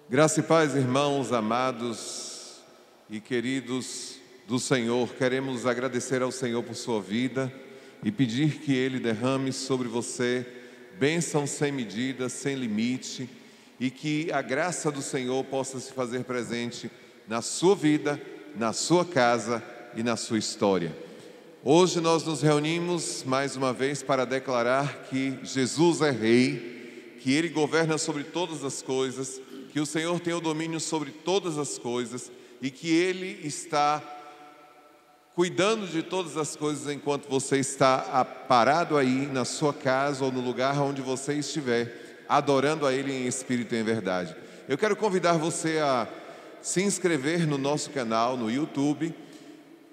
Graça e paz, irmãos amados e queridos do Senhor. Queremos agradecer ao Senhor por sua vida e pedir que Ele derrame sobre você bênção sem medida, sem limite, e que a graça do Senhor possa se fazer presente na sua vida, na sua casa e na sua história. Hoje nós nos reunimos mais uma vez para declarar que Jesus é Rei, que Ele governa sobre todas as coisas, que o Senhor tem o domínio sobre todas as coisas e que Ele está cuidando de todas as coisas enquanto você está parado aí na sua casa ou no lugar onde você estiver, adorando a Ele em espírito e em verdade. Eu quero convidar você a se inscrever no nosso canal no YouTube,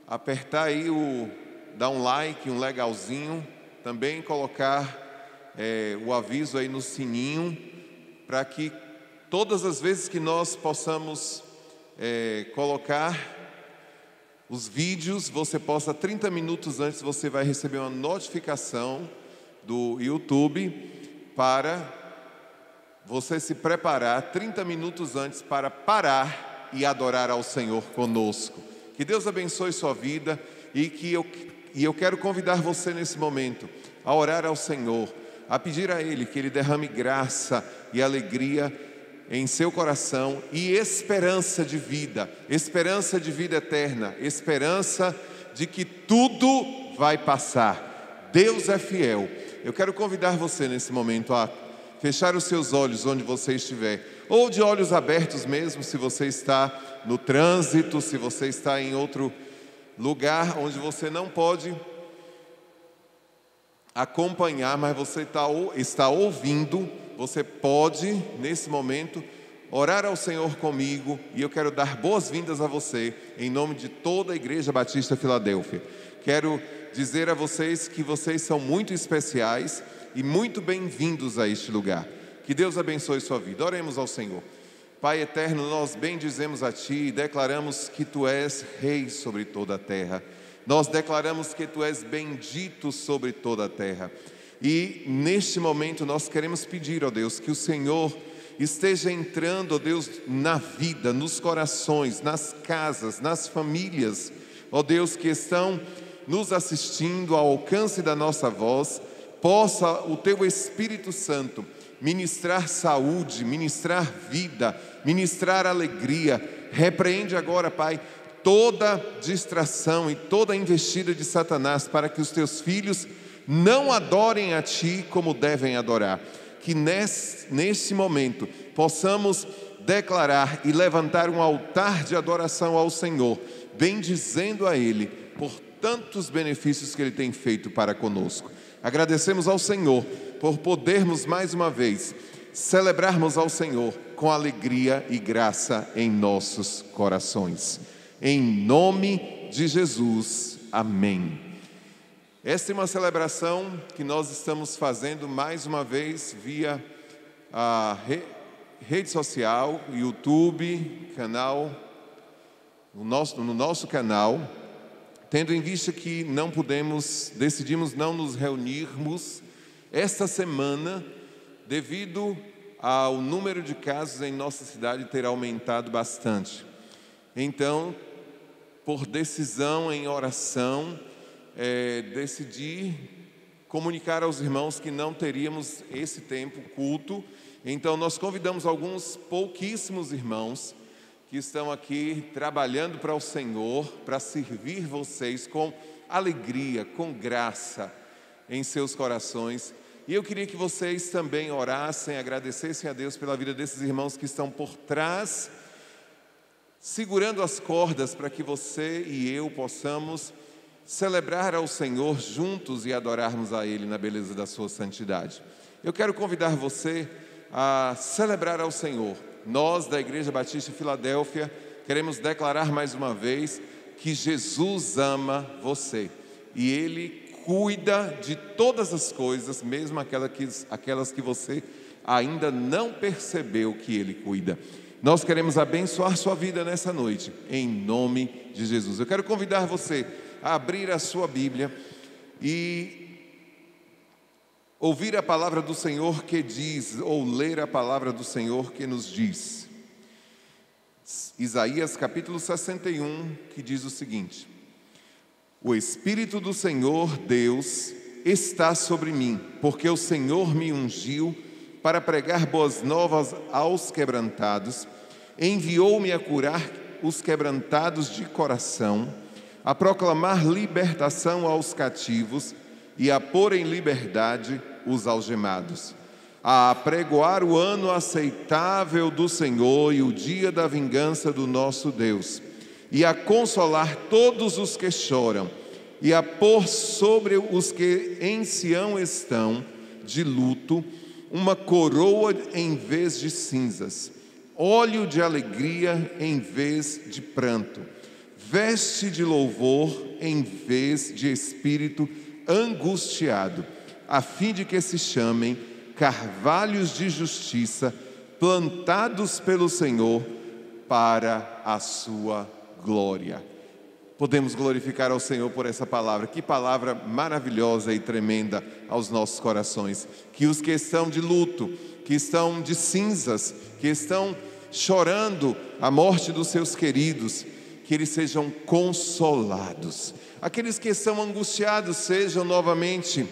apertar aí dar um like, um legalzinho, também colocar o aviso aí no sininho, para que todas as vezes que nós possamos colocar os vídeos, você possa, 30 minutos antes, você vai receber uma notificação do YouTube para você se preparar 30 minutos antes para parar e adorar ao Senhor conosco. Que Deus abençoe sua vida e eu quero convidar você nesse momento a orar ao Senhor, a pedir a Ele que Ele derrame graça e alegria em seu coração e esperança de vida eterna, esperança de que tudo vai passar. Deus é fiel. Eu quero convidar você nesse momento a fechar os seus olhos onde você estiver, ou de olhos abertos mesmo, se você está no trânsito, se você está em outro lugar onde você não pode acompanhar, mas você está ouvindo. Você pode, nesse momento, orar ao Senhor comigo, e eu quero dar boas-vindas a você, em nome de toda a Igreja Batista Filadélfia. Quero dizer a vocês que vocês são muito especiais e muito bem-vindos a este lugar. Que Deus abençoe sua vida. Oremos ao Senhor. Pai eterno, nós bendizemos a Ti e declaramos que Tu és Rei sobre toda a terra. Nós declaramos que Tu és bendito sobre toda a terra. E neste momento nós queremos pedir, ó Deus, que o Senhor esteja entrando, ó Deus, na vida, nos corações, nas casas, nas famílias, ó Deus, que estão nos assistindo ao alcance da nossa voz. Possa o Teu Espírito Santo ministrar saúde, ministrar vida, ministrar alegria. Repreende agora, Pai, toda distração e toda investida de Satanás, para que os Teus filhos não adorem a Ti como devem adorar. Que nesse momento possamos declarar e levantar um altar de adoração ao Senhor, bendizendo a Ele por tantos benefícios que Ele tem feito para conosco. Agradecemos ao Senhor por podermos mais uma vez celebrarmos ao Senhor com alegria e graça em nossos corações. Em nome de Jesus, amém. Esta é uma celebração que nós estamos fazendo mais uma vez via a rede social, YouTube, canal, no nosso canal, tendo em vista que decidimos não nos reunirmos esta semana, devido ao número de casos em nossa cidade ter aumentado bastante. Então, por decisão em oração, decidi comunicar aos irmãos que não teríamos esse tempo culto. Então nós convidamos alguns pouquíssimos irmãos que estão aqui trabalhando para o Senhor, para servir vocês com alegria, com graça em seus corações. E eu queria que vocês também orassem, agradecessem a Deus pela vida desses irmãos que estão por trás, segurando as cordas para que você e eu possamos celebrar ao Senhor juntos e adorarmos a Ele na beleza da sua santidade. Eu quero convidar você a celebrar ao Senhor. Nós da Igreja Batista Filadélfia queremos declarar mais uma vez que Jesus ama você e Ele cuida de todas as coisas, mesmo aquelas que você ainda não percebeu que Ele cuida. Nós queremos abençoar sua vida nessa noite, em nome de Jesus. Eu quero convidar você a abrir a sua Bíblia e ouvir a palavra do Senhor que diz, ou ler a palavra do Senhor que nos diz: Isaías capítulo 61, que diz o seguinte: O Espírito do Senhor Deus está sobre mim, porque o Senhor me ungiu para pregar boas novas aos quebrantados, enviou-me a curar os quebrantados de coração, a proclamar libertação aos cativos e a pôr em liberdade os algemados, a apregoar o ano aceitável do Senhor e o dia da vingança do nosso Deus, e a consolar todos os que choram, e a pôr sobre os que em Sião estão de luto uma coroa em vez de cinzas, óleo de alegria em vez de pranto, veste de louvor em vez de espírito angustiado, a fim de que se chamem carvalhos de justiça, plantados pelo Senhor para a sua glória. Podemos glorificar ao Senhor por essa palavra. Que palavra maravilhosa e tremenda aos nossos corações. Que os que estão de luto, que estão de cinzas, que estão chorando a morte dos seus queridos, que eles sejam consolados. Aqueles que estão angustiados sejam novamente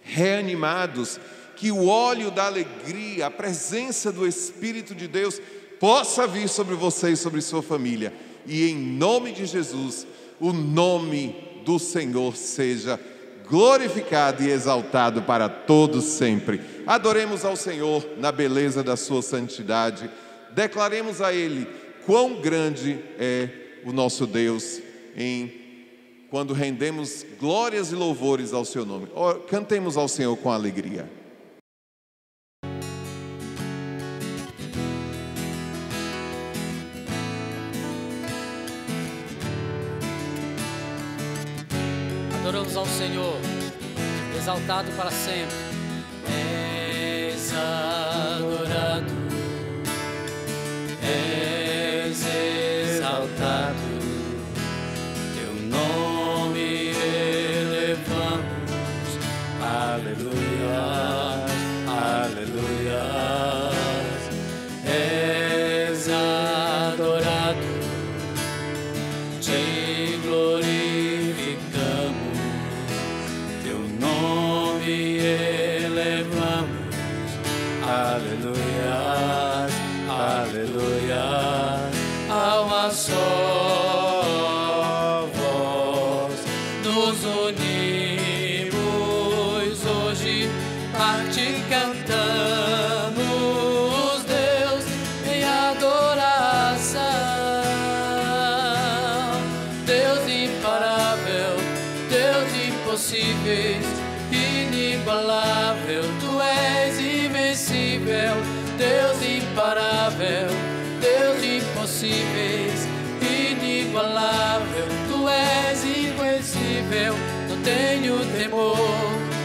reanimados. Que o óleo da alegria, a presença do Espírito de Deus possa vir sobre você e sobre sua família. E em nome de Jesus, o nome do Senhor seja glorificado e exaltado para todos sempre. Adoremos ao Senhor na beleza da sua santidade. Declaremos a Ele quão grande é o nosso Deus quando rendemos glórias e louvores ao seu nome. Cantemos ao Senhor com alegria. Adoramos ao Senhor, exaltado para sempre. És adorado, és exaltado, teu nome elevamos. Aleluia, aleluia. És adorado, te glorificamos. Elevamos, aleluia, aleluia, a uma só voz nos unimos hoje a te cantamos, Deus, em adoração, Deus imparável, Deus impossíveis, inigualável, tu és invencível, Deus imparável, Deus de impossíveis, inigualável, tu és invencível, não tenho temor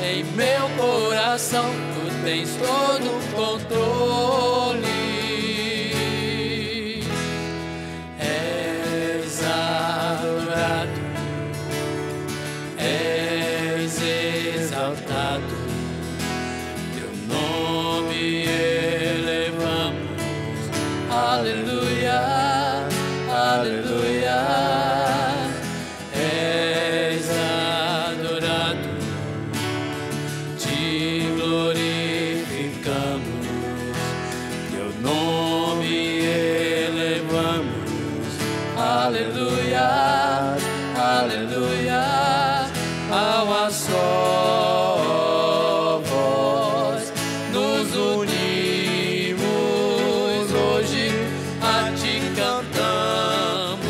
em meu coração, tu tens todo o controle. És adorado, és exaltado, teu nome elevamos, aleluia, aleluia. És adorado, te glorificamos, teu nome elevamos, aleluia, aleluia. A uma só voz nos unimos hoje a te cantamos,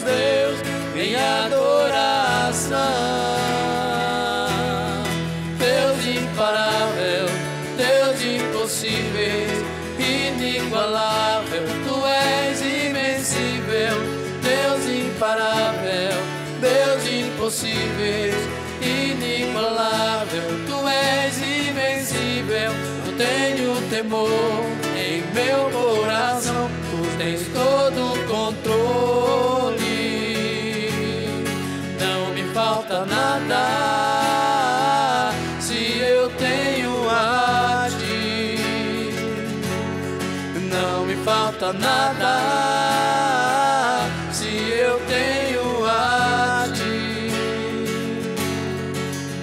Deus, em adoração, Deus imparável, Deus impossíveis, inigualável, tu és invencível, Deus imparável, Deus impossíveis, inigualável, tu és invencível, não tenho temor em meu coração, tu tens todo o controle, não me falta nada, se eu tenho a ti, não me falta nada se eu tenho a ti.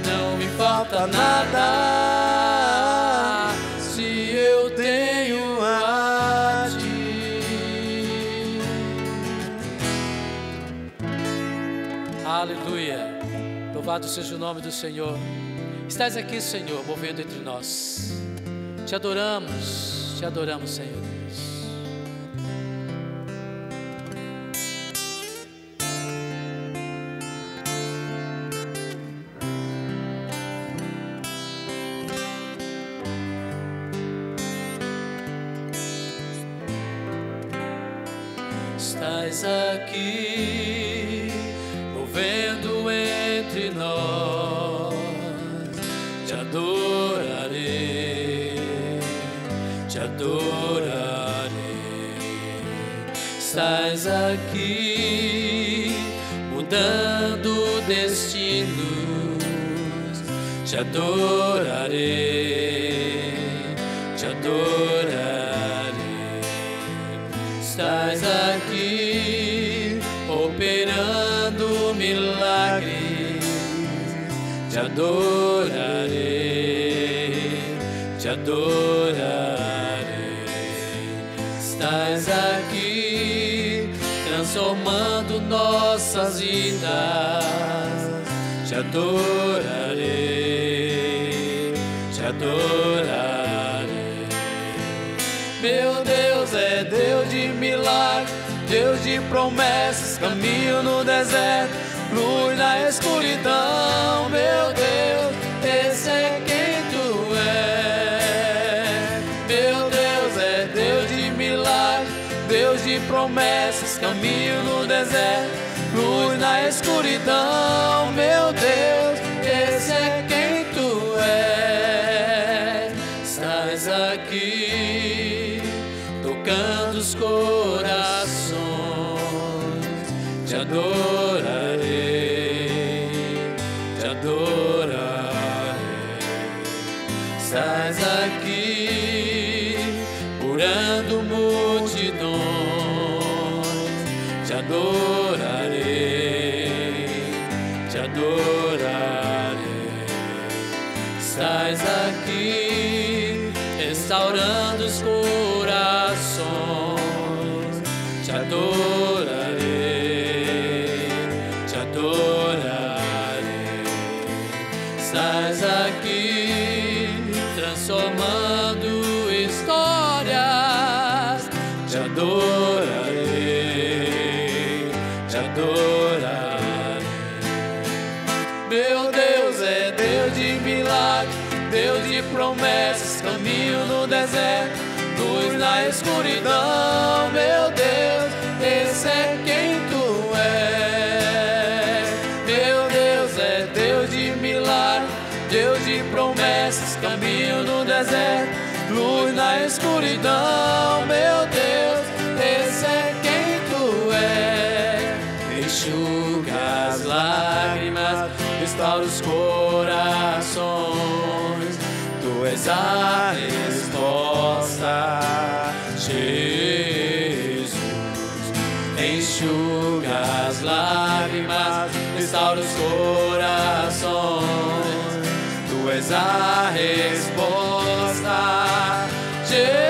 Não me falta nada se eu tenho a ti. Aleluia. Louvado seja o nome do Senhor. Estás aqui, Senhor, movendo entre nós. Te adoramos, Senhor Deus. Estás aqui, movendo entre nós. Te adorarei, te adorarei. Estás aqui, mudando destinos. Te adorarei, te adorarei. Estás aqui, operando milagres. Te adorarei, te adorarei. Estás aqui, transformando nossas vidas. Te adorarei, te adorarei. Meu Deus é Deus de milagres, Deus de promessas, caminho no deserto, luz na escuridão. Meu Deus, esse é quem tu és. Meu Deus é Deus de milagres, Deus de promessas, caminho no deserto, luz na escuridão. Meu Deus, esse é quem tu és. Estás aqui, tocando os corações. Te adorarei, te adorarei. Estás aqui, curando multidões. Te adorarei, te adorarei. Estás aqui, restaurando os corações. Te adorarei, te adorarei. Estás aqui, transformando histórias. Te adorarei, te adorarei. Meu Deus é Deus de milagres, Deus de promessas, caminho no deserto, luz na escuridão. Meu Deus, esse é quem tu és. Meu Deus é Deus de milagres, Deus de promessas, caminho no deserto, luz na escuridão. Meu Deus, esse é quem tu és. Enxuga as lágrimas, restaura os corações. Tu és a resposta, Jesus. Enxuga as lágrimas, restaura os corações. Tu és a resposta, Jesus.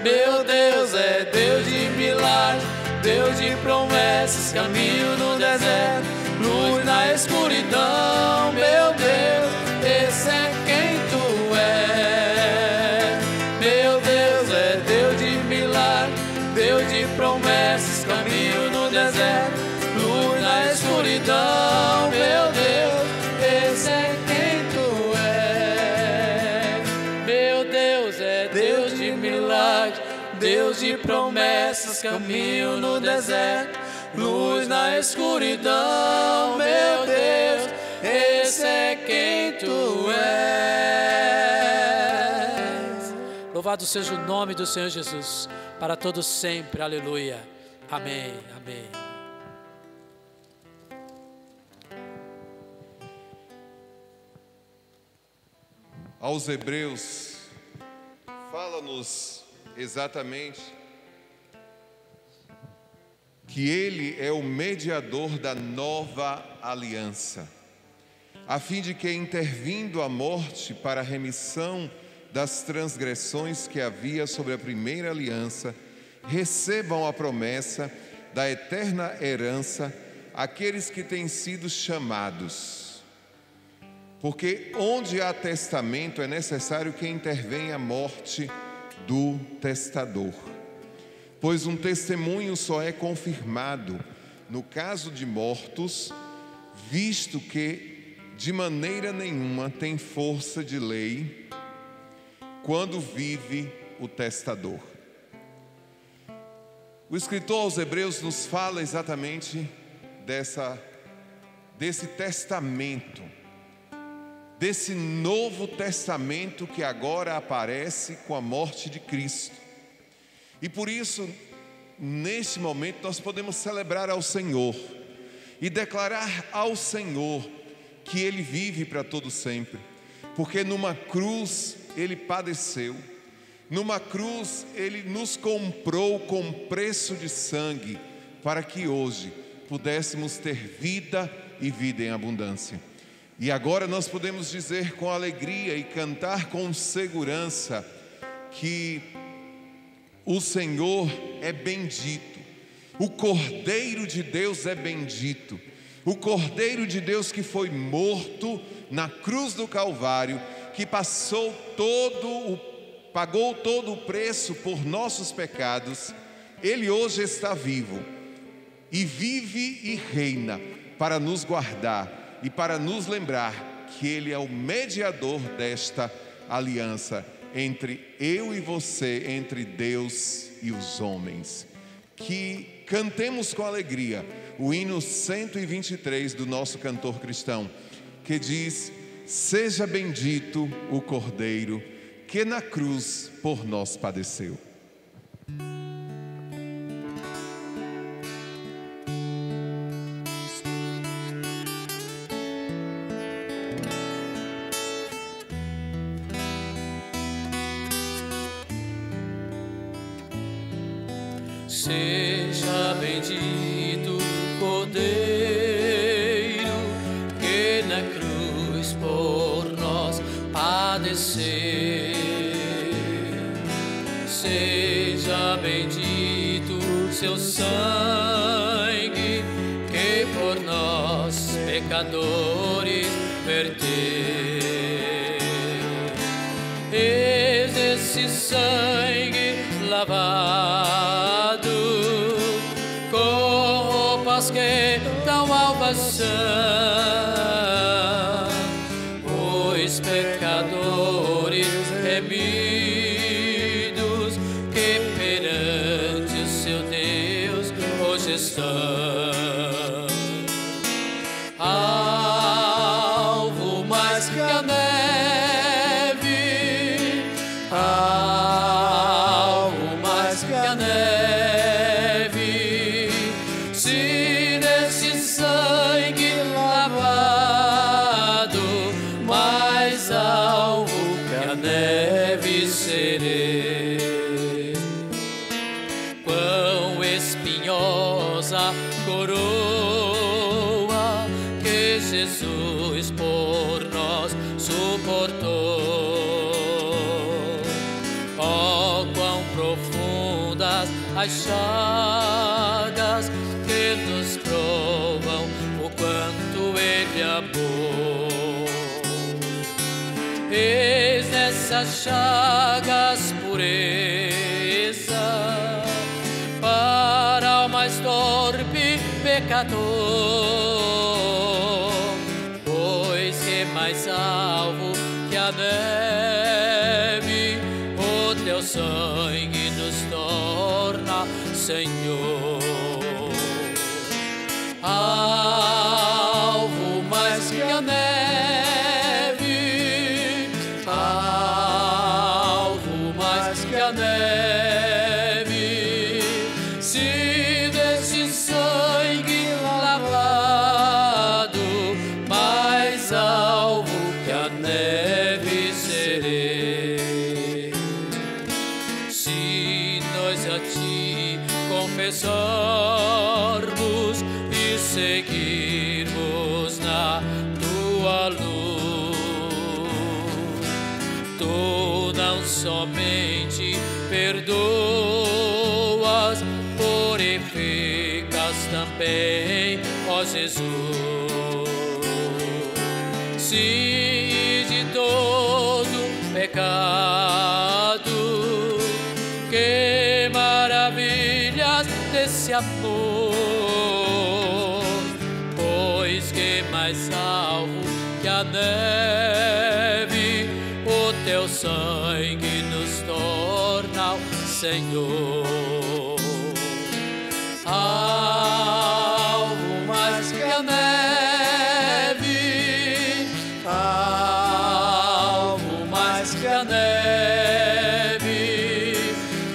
Meu Deus é Deus de milagres, Deus de promessas, caminho no deserto, luz na escuridão. Meu Deus, esse é quem tu és. Meu Deus é Deus de milagres, Deus de promessas, caminho no deserto, luz na escuridão. Meu Deus, esse é quem tu és. Meu Deus é Deus de milagres, Deus de promessas, caminho no deserto, luz na escuridão. Meu Deus, esse é quem tu és. Louvado seja o nome do Senhor Jesus, para todos sempre. Aleluia. Amém, amém. Aos Hebreus fala-nos exatamente que Ele é o mediador da nova aliança, a fim de que, intervindo a morte para a remissão das transgressões que havia sobre a primeira aliança, recebam a promessa da eterna herança aqueles que têm sido chamados. Porque onde há testamento é necessário que intervenha a morte do testador. Pois um testemunho só é confirmado no caso de mortos, visto que de maneira nenhuma tem força de lei quando vive o testador. O escritor aos Hebreus nos fala exatamente desse testamento, desse novo testamento que agora aparece com a morte de Cristo. E por isso, neste momento, nós podemos celebrar ao Senhor e declarar ao Senhor que Ele vive para todo sempre, porque numa cruz Ele padeceu, numa cruz Ele nos comprou com preço de sangue, para que hoje pudéssemos ter vida e vida em abundância. E agora nós podemos dizer com alegria e cantar com segurança que o Senhor é bendito, o Cordeiro de Deus é bendito, o Cordeiro de Deus que foi morto na cruz do Calvário, que pagou todo o preço por nossos pecados. Ele hoje está vivo e vive e reina para nos guardar e para nos lembrar que Ele é o mediador desta aliança entre eu e você, entre Deus e os homens. Que cantemos com alegria o hino 123 do nosso cantor cristão, que diz: seja bendito o Cordeiro que na cruz por nós padeceu. Seja bendito o Cordeiro que na cruz por nós padeceu. Seja bendito seu sangue que por nós pecadores verteu. Eis esse sangue lavado com roupas que dão salvação, os pecadores remidos que perante o seu Deus hoje estão. Alvo mais que a neve, alvo mais que a neve, se nesse sangue lavado, mais alvo que a neve serei. Quão espinhosa coroa que Jesus por nós suportou. Oh, quão profundas as chagas que nos provam o quanto Ele amou. Eis nessas chagas pureza para o mais torpe pecador, pois que mais alvo que a neve o teu sangue nos torna, Senhor. Alvo mais que a neve, alvo mais que a neve, se desse sangue lavado, mais alvo que a neve serei. confessarmos e seguirmos na tua luz. Tu não somente perdoas, purificas também, ó Jesus. Sim, de todo pecado, que maravilhas desse amor, pois que mais salvo que a neve, o teu sangue nos torna o Senhor. Algo mais que a neve, algo mais que a neve,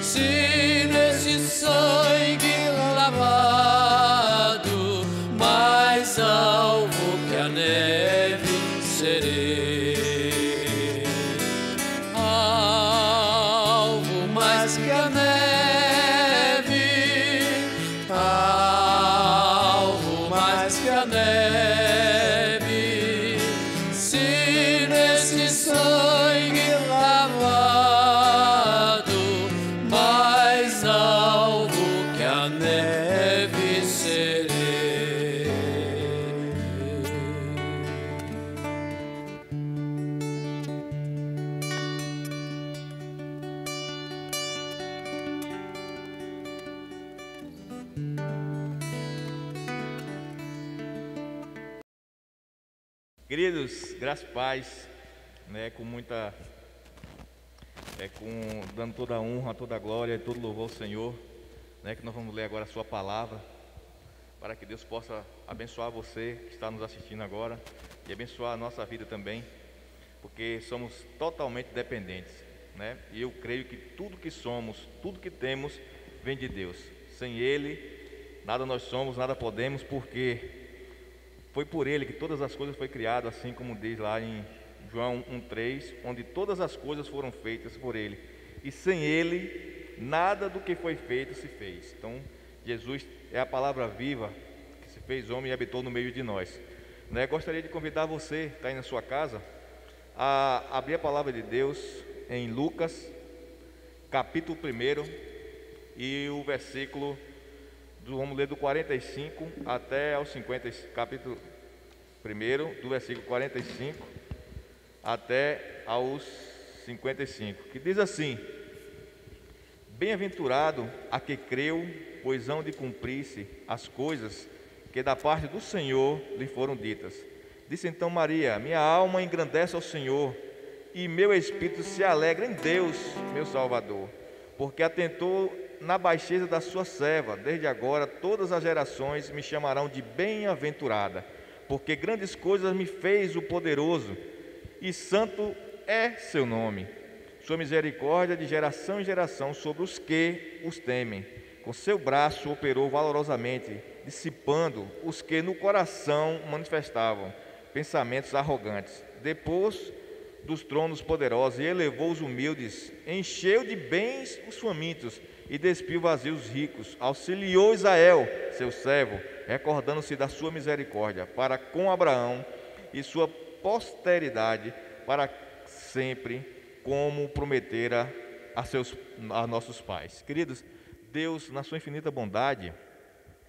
se nesse sangue lavado, mais alvo que a neve serei. Alvo mais que a neve, alvo mais que a neve, se nesse sangue lavado, mais alvo que a neve serei. Queridos, graças e paz, com muita, dando toda a honra, toda a glória e todo louvor ao Senhor, que nós vamos ler agora a sua palavra, para que Deus possa abençoar você que está nos assistindo agora e abençoar a nossa vida também, porque somos totalmente dependentes, e eu creio que tudo que somos, tudo que temos, vem de Deus. Sem Ele, nada nós somos, nada podemos, porque foi por Ele que todas as coisas foram criadas, assim como diz lá em João 1,3, onde todas as coisas foram feitas por Ele, e sem Ele, nada do que foi feito se fez. Então, Jesus é a palavra viva, que se fez homem e habitou no meio de nós. Gostaria de convidar você, que está aí na sua casa, a abrir a palavra de Deus em Lucas, capítulo 1, e o versículo, vamos ler do 45 até ao 50, capítulo 1, do versículo 45 até aos 55, que diz assim: Bem-aventurado a que creu, pois hão de cumprir-se as coisas que da parte do Senhor lhe foram ditas. Disse então Maria: Minha alma engrandece ao Senhor, e meu espírito se alegra em Deus, meu Salvador, porque atentou na baixeza da sua serva. Desde agora todas as gerações me chamarão de bem-aventurada, porque grandes coisas me fez o poderoso, e santo é seu nome. Sua misericórdia de geração em geração sobre os que os temem. Com seu braço operou valorosamente, dissipando os que no coração manifestavam pensamentos arrogantes. Depois dos tronos poderosos e elevou os humildes, encheu de bens os famintos e despiu vazios os ricos. Auxiliou Israel, seu servo, recordando-se da sua misericórdia para com Abraão e sua posteridade para sempre, como prometera a nossos pais. Queridos, Deus, na sua infinita bondade,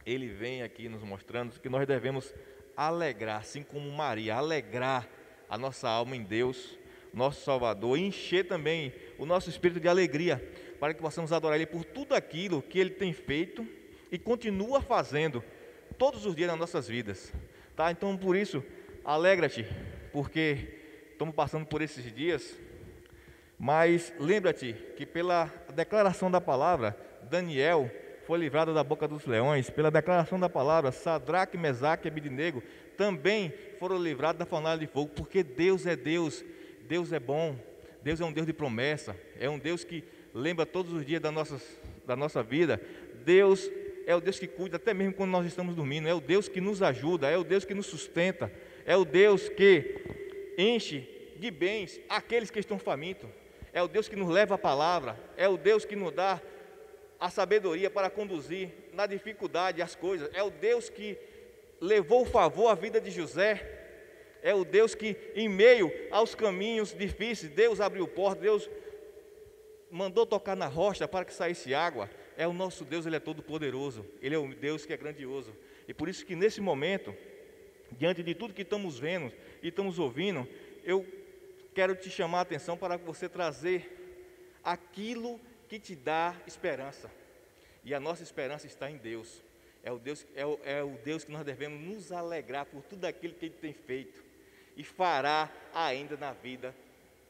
Ele vem aqui nos mostrando que nós devemos alegrar, assim como Maria, alegrar a nossa alma em Deus, nosso Salvador, e encher também o nosso espírito de alegria, para que possamos adorar Ele por tudo aquilo que Ele tem feito e continua fazendo todos os dias nas nossas vidas, tá? Então, por isso, alegra-te, porque estamos passando por esses dias, mas lembra-te que pela declaração da palavra, Daniel foi livrado da boca dos leões. Pela declaração da palavra, Sadraque, Mesaque e Abednego também foram livrados da fornalha de fogo, porque Deus é Deus, Deus é bom, Deus é um Deus de promessa, é um Deus que lembra todos os dias da nossa vida. Deus é o Deus que cuida até mesmo quando nós estamos dormindo, é o Deus que nos ajuda, é o Deus que nos sustenta, é o Deus que enche de bens aqueles que estão famintos, é o Deus que nos leva a palavra, é o Deus que nos dá a sabedoria para conduzir na dificuldade as coisas, é o Deus que levou o favor à vida de José, é o Deus que, em meio aos caminhos difíceis, Deus abriu porta, Deus mandou tocar na rocha para que saísse água. É o nosso Deus, Ele é todo poderoso, Ele é o Deus que é grandioso. E por isso que nesse momento, diante de tudo que estamos vendo e estamos ouvindo, eu quero te chamar a atenção para você trazer aquilo que te dá esperança. E a nossa esperança está em Deus. É o Deus que nós devemos nos alegrar por tudo aquilo que Ele tem feito e fará ainda na vida,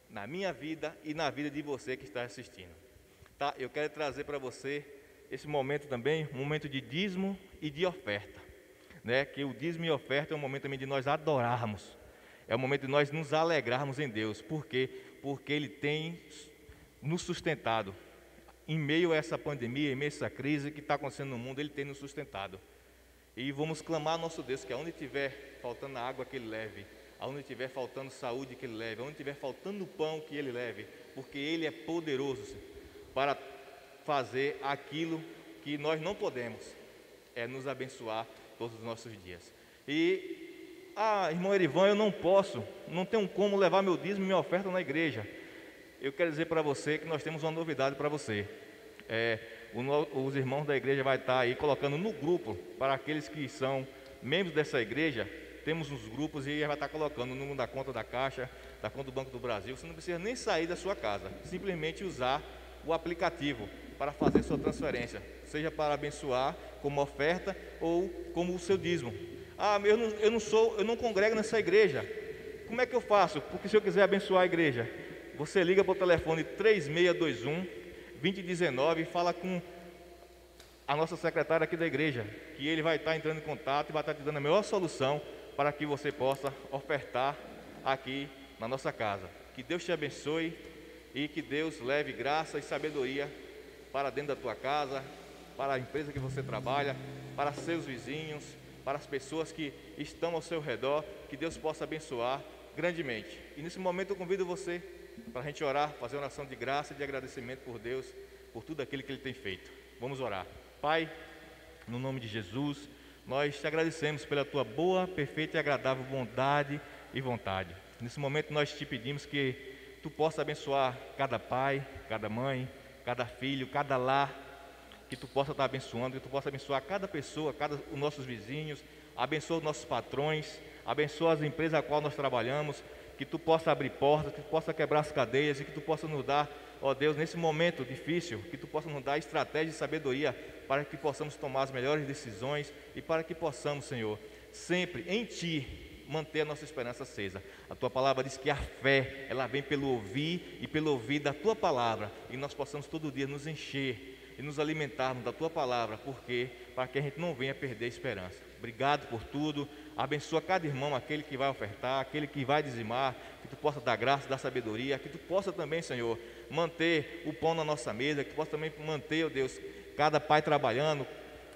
na minha vida e na vida de você que está assistindo. Tá? Eu quero trazer para você esse momento também, um momento de dízimo e de oferta, né? Que o dízimo e oferta é um momento também de nós adorarmos, é um momento de nós nos alegrarmos em Deus. Por quê? Porque Ele tem nos sustentado. Em meio a essa pandemia, em meio a essa crise que está acontecendo no mundo, Ele tem nos sustentado. E vamos clamar ao nosso Deus que aonde estiver faltando água, que Ele leve, aonde estiver faltando saúde, que Ele leve, aonde estiver faltando pão, que Ele leve, porque Ele é poderoso para fazer aquilo que nós não podemos, é nos abençoar todos os nossos dias. E, irmão Erivan, eu não tenho como levar meu dízimo e minha oferta na igreja. Eu quero dizer para você que nós temos uma novidade para você. Os irmãos da igreja vai estar aí colocando no grupo, para aqueles que são membros dessa igreja, temos uns grupos e vai estar colocando o número da conta da Caixa, da conta do Banco do Brasil. Você não precisa nem sair da sua casa, simplesmente usar o aplicativo para fazer sua transferência, seja para abençoar como oferta ou como o seu dízimo. Eu não congrego nessa igreja, como é que eu faço? Porque se eu quiser abençoar a igreja, você liga para o telefone 3621-2019 e fala com a nossa secretária aqui da igreja, que ele vai estar entrando em contato e vai estar te dando a melhor solução para que você possa ofertar aqui na nossa casa. Que Deus te abençoe e que Deus leve graça e sabedoria para dentro da tua casa, para a empresa que você trabalha, para seus vizinhos, para as pessoas que estão ao seu redor, que Deus possa abençoar grandemente. E nesse momento eu convido você para a gente orar, fazer uma oração de graça e de agradecimento por Deus, por tudo aquilo que Ele tem feito. Vamos orar. Pai, no nome de Jesus, nós te agradecemos pela tua boa, perfeita e agradável bondade e vontade. Nesse momento nós te pedimos que tu possa abençoar cada pai, cada mãe, cada filho, cada lar, que tu possa estar abençoando, que tu possa abençoar cada pessoa, os nossos vizinhos, abençoa os nossos patrões, abençoa as empresas a qual nós trabalhamos, que tu possa abrir portas, que tu possa quebrar as cadeias e que tu possa nos dar, ó Deus, nesse momento difícil, que tu possa nos dar estratégia e sabedoria para que possamos tomar as melhores decisões e para que possamos, Senhor, sempre em Ti manter a nossa esperança acesa. A Tua palavra diz que a fé, ela vem pelo ouvir e pelo ouvir da Tua palavra, e nós possamos todo dia nos encher e nos alimentarmos da Tua palavra, porque para que a gente não venha perder a esperança. Obrigado por tudo, abençoa cada irmão, aquele que vai ofertar, aquele que vai dizimar, que Tu possa dar graça, dar sabedoria, que Tu possa também, Senhor, manter o pão na nossa mesa, que Tu possa também manter, ó Deus, cada pai trabalhando,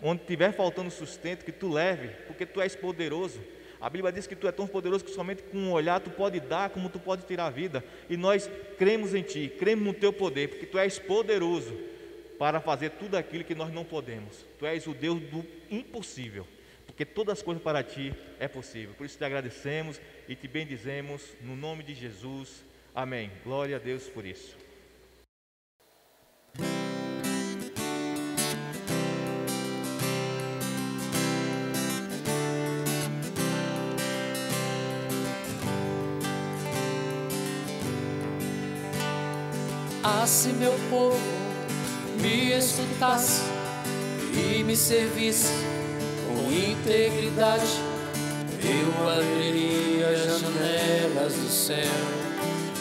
onde tiver faltando sustento, que Tu leve, porque Tu és poderoso. A Bíblia diz que Tu é tão poderoso que somente com um olhar Tu pode dar, como Tu pode tirar a vida. E nós cremos em Ti, cremos no Teu poder, porque Tu és poderoso para fazer tudo aquilo que nós não podemos. Tu és o Deus do impossível, porque todas as coisas para Ti é possível. Por isso Te agradecemos e Te bendizemos no nome de Jesus. Amém. Glória a Deus por isso. Se meu povo me escutasse e me servisse com integridade, eu abriria as janelas do céu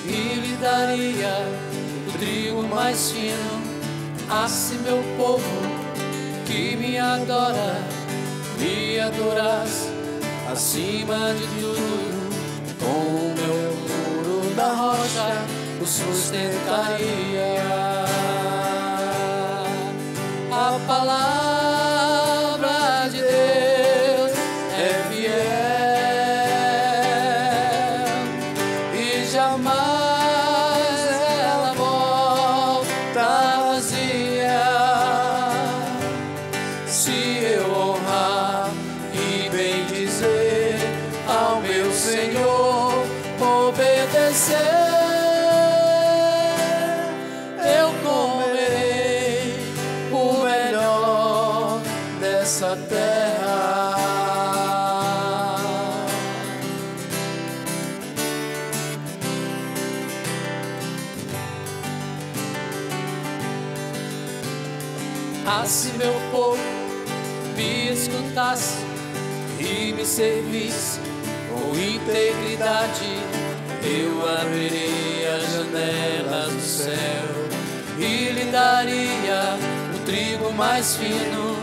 e lhe daria o trigo mais fino. Se meu povo que me adora me adorasse acima de tudo, com o meu muro da rocha o sustentaria. A palavra de Deus é fiel e jamais ela volta vazia. Se se meu povo me escutasse e me servisse com integridade, eu abriria as janelas do céu e lhe daria o trigo mais fino.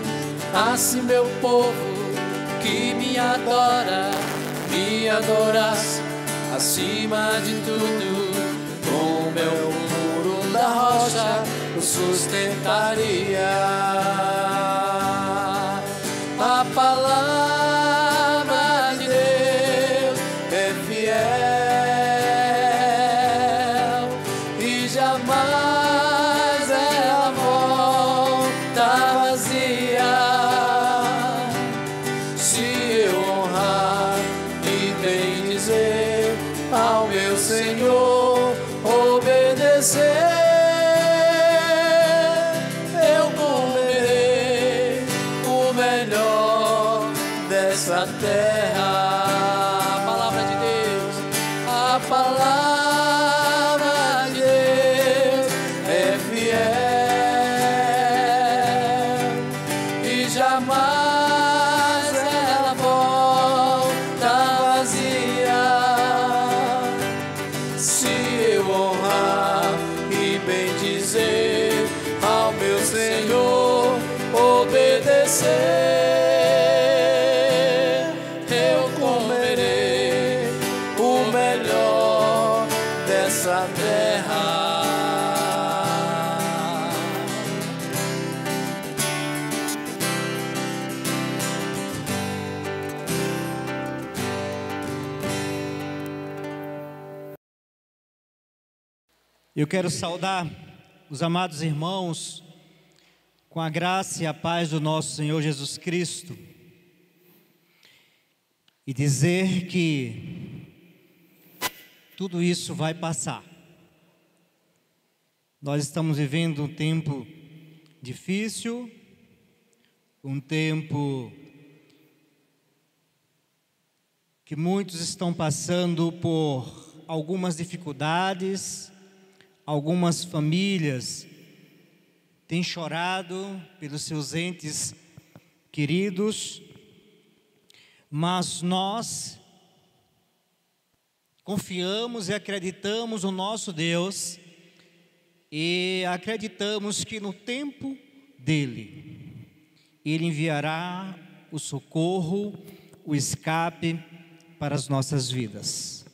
Se meu povo que me adora me adorasse acima de tudo, com meu muro da rocha o sustentaria. A palavra de Deus é fiel e jamais ela volta vazia. Se eu honrar e bem dizer ao meu Senhor, obedecer, essa terra. A palavra de Deus, a palavra de Deus é fiel e jamais ela volta vazia. Se eu honrar e bem dizer ao meu Senhor, obedecer, essa terra. Eu quero saudar os amados irmãos com a graça e a paz do nosso Senhor Jesus Cristo e dizer que tudo isso vai passar. Nós estamos vivendo um tempo difícil, um tempo que muitos estão passando por algumas dificuldades, algumas famílias têm chorado pelos seus entes queridos, mas nós confiamos e acreditamos no nosso Deus e acreditamos que no tempo dele, Ele enviará o socorro, o escape para as nossas vidas.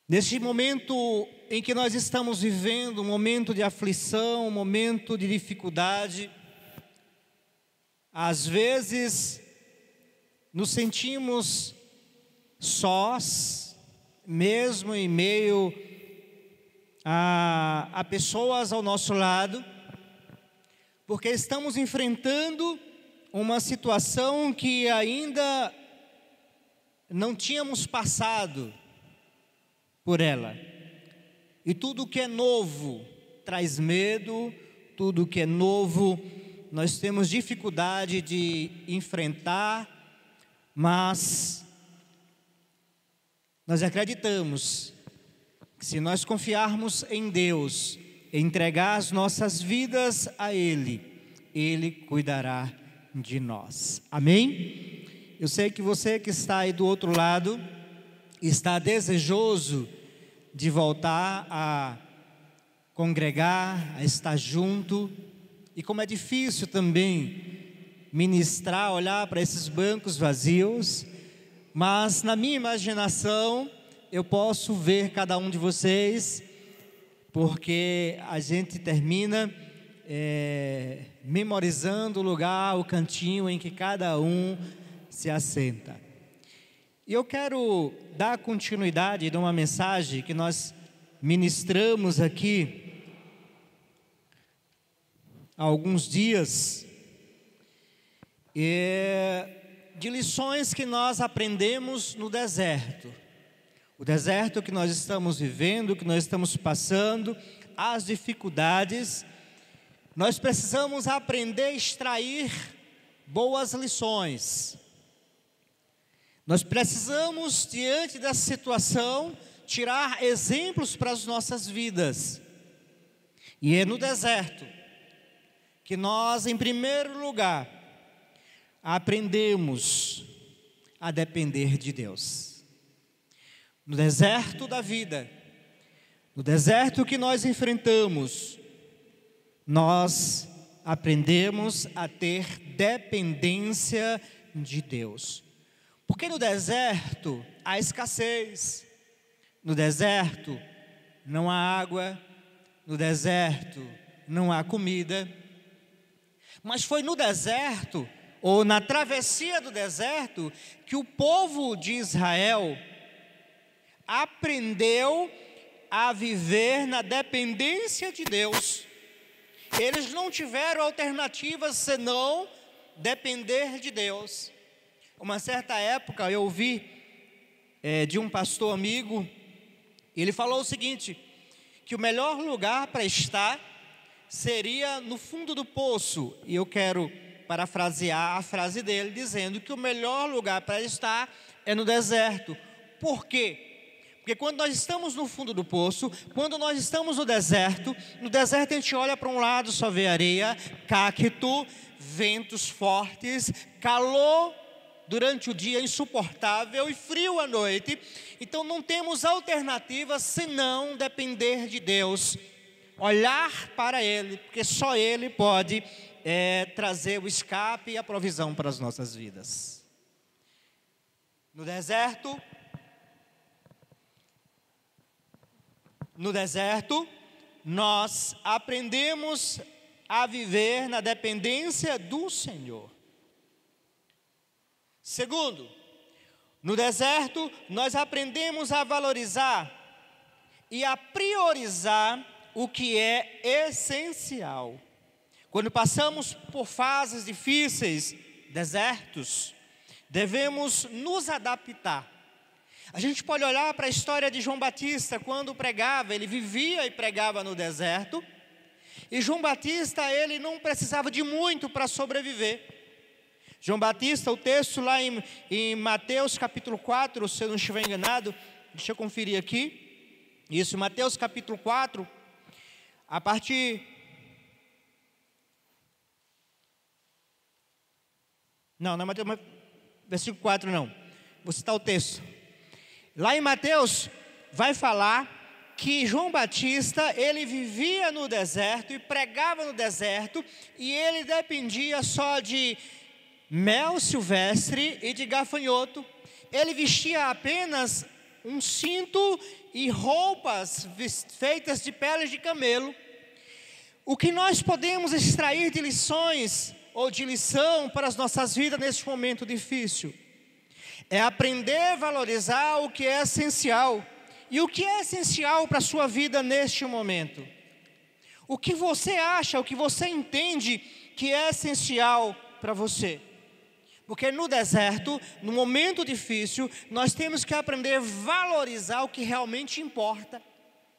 Neste momento em que nós estamos vivendo, um momento de aflição, um momento de dificuldade, às vezes nos sentimos sós, mesmo em meio a pessoas ao nosso lado, porque estamos enfrentando uma situação que ainda não tínhamos passado por ela. E tudo que é novo traz medo, tudo que é novo nós temos dificuldade de enfrentar, mas nós acreditamos que se nós confiarmos em Deus, entregar as nossas vidas a Ele, Ele cuidará de nós. Amém? Eu sei que você que está aí do outro lado está desejoso de voltar a congregar, a estar junto, e como é difícil também ministrar, olhar para esses bancos vazios, mas na minha imaginação eu posso ver cada um de vocês, porque a gente termina memorizando o lugar, o cantinho em que cada um se assenta. E eu quero dar continuidade de uma mensagem que nós ministramos aqui há alguns dias, de lições que nós aprendemos no deserto. O deserto que nós estamos vivendo, que nós estamos passando, as dificuldades, nós precisamos aprender a extrair boas lições. Nós precisamos, diante dessa situação, tirar exemplos para as nossas vidas. E é no deserto que nós, em primeiro lugar, aprendemos a depender de Deus. No deserto da vida, no deserto que nós enfrentamos, nós aprendemos a ter dependência de Deus. Porque no deserto há escassez, no deserto não há água, no deserto não há comida. Mas foi no deserto, ou na travessia do deserto, que o povo de Israel aprendeu a viver na dependência de Deus. Eles não tiveram alternativas senão depender de Deus. Uma certa época eu ouvi de um pastor amigo, ele falou o seguinte, que o melhor lugar para estar seria no fundo do poço. E eu quero parafrasear a frase dele, dizendo que o melhor lugar para estar é no deserto. Por quê? Porque quando nós estamos no fundo do poço, quando nós estamos no deserto a gente olha para um lado, só vê areia, cacto, ventos fortes, calor durante o dia insuportável e frio à noite. Então não temos alternativa senão depender de Deus, olhar para Ele, porque só Ele pode trazer o escape e a provisão para as nossas vidas. No deserto, nós aprendemos a viver na dependência do Senhor. Segundo, no deserto, nós aprendemos a valorizar e a priorizar o que é essencial. Quando passamos por fases difíceis, desertos, devemos nos adaptar. A gente pode olhar para a história de João Batista, quando pregava, ele vivia e pregava no deserto. E João Batista, ele não precisava de muito para sobreviver. João Batista, o texto lá em Mateus capítulo 4, se eu não estiver enganado, deixa eu conferir aqui. Isso, Mateus capítulo 4, a partir... Não é Mateus, versículo 4 não. Vou citar o texto. Lá em Mateus, vai falar que João Batista, ele vivia no deserto e pregava no deserto, e ele dependia só de mel silvestre e de gafanhoto. Ele vestia apenas um cinto e roupas feitas de peles de camelo. O que nós podemos extrair de lições ou de lição para as nossas vidas nesse momento difícil é aprender a valorizar o que é essencial. E o que é essencial para a sua vida neste momento? O que você acha, o que você entende que é essencial para você? Porque no deserto, no momento difícil, nós temos que aprender a valorizar o que realmente importa.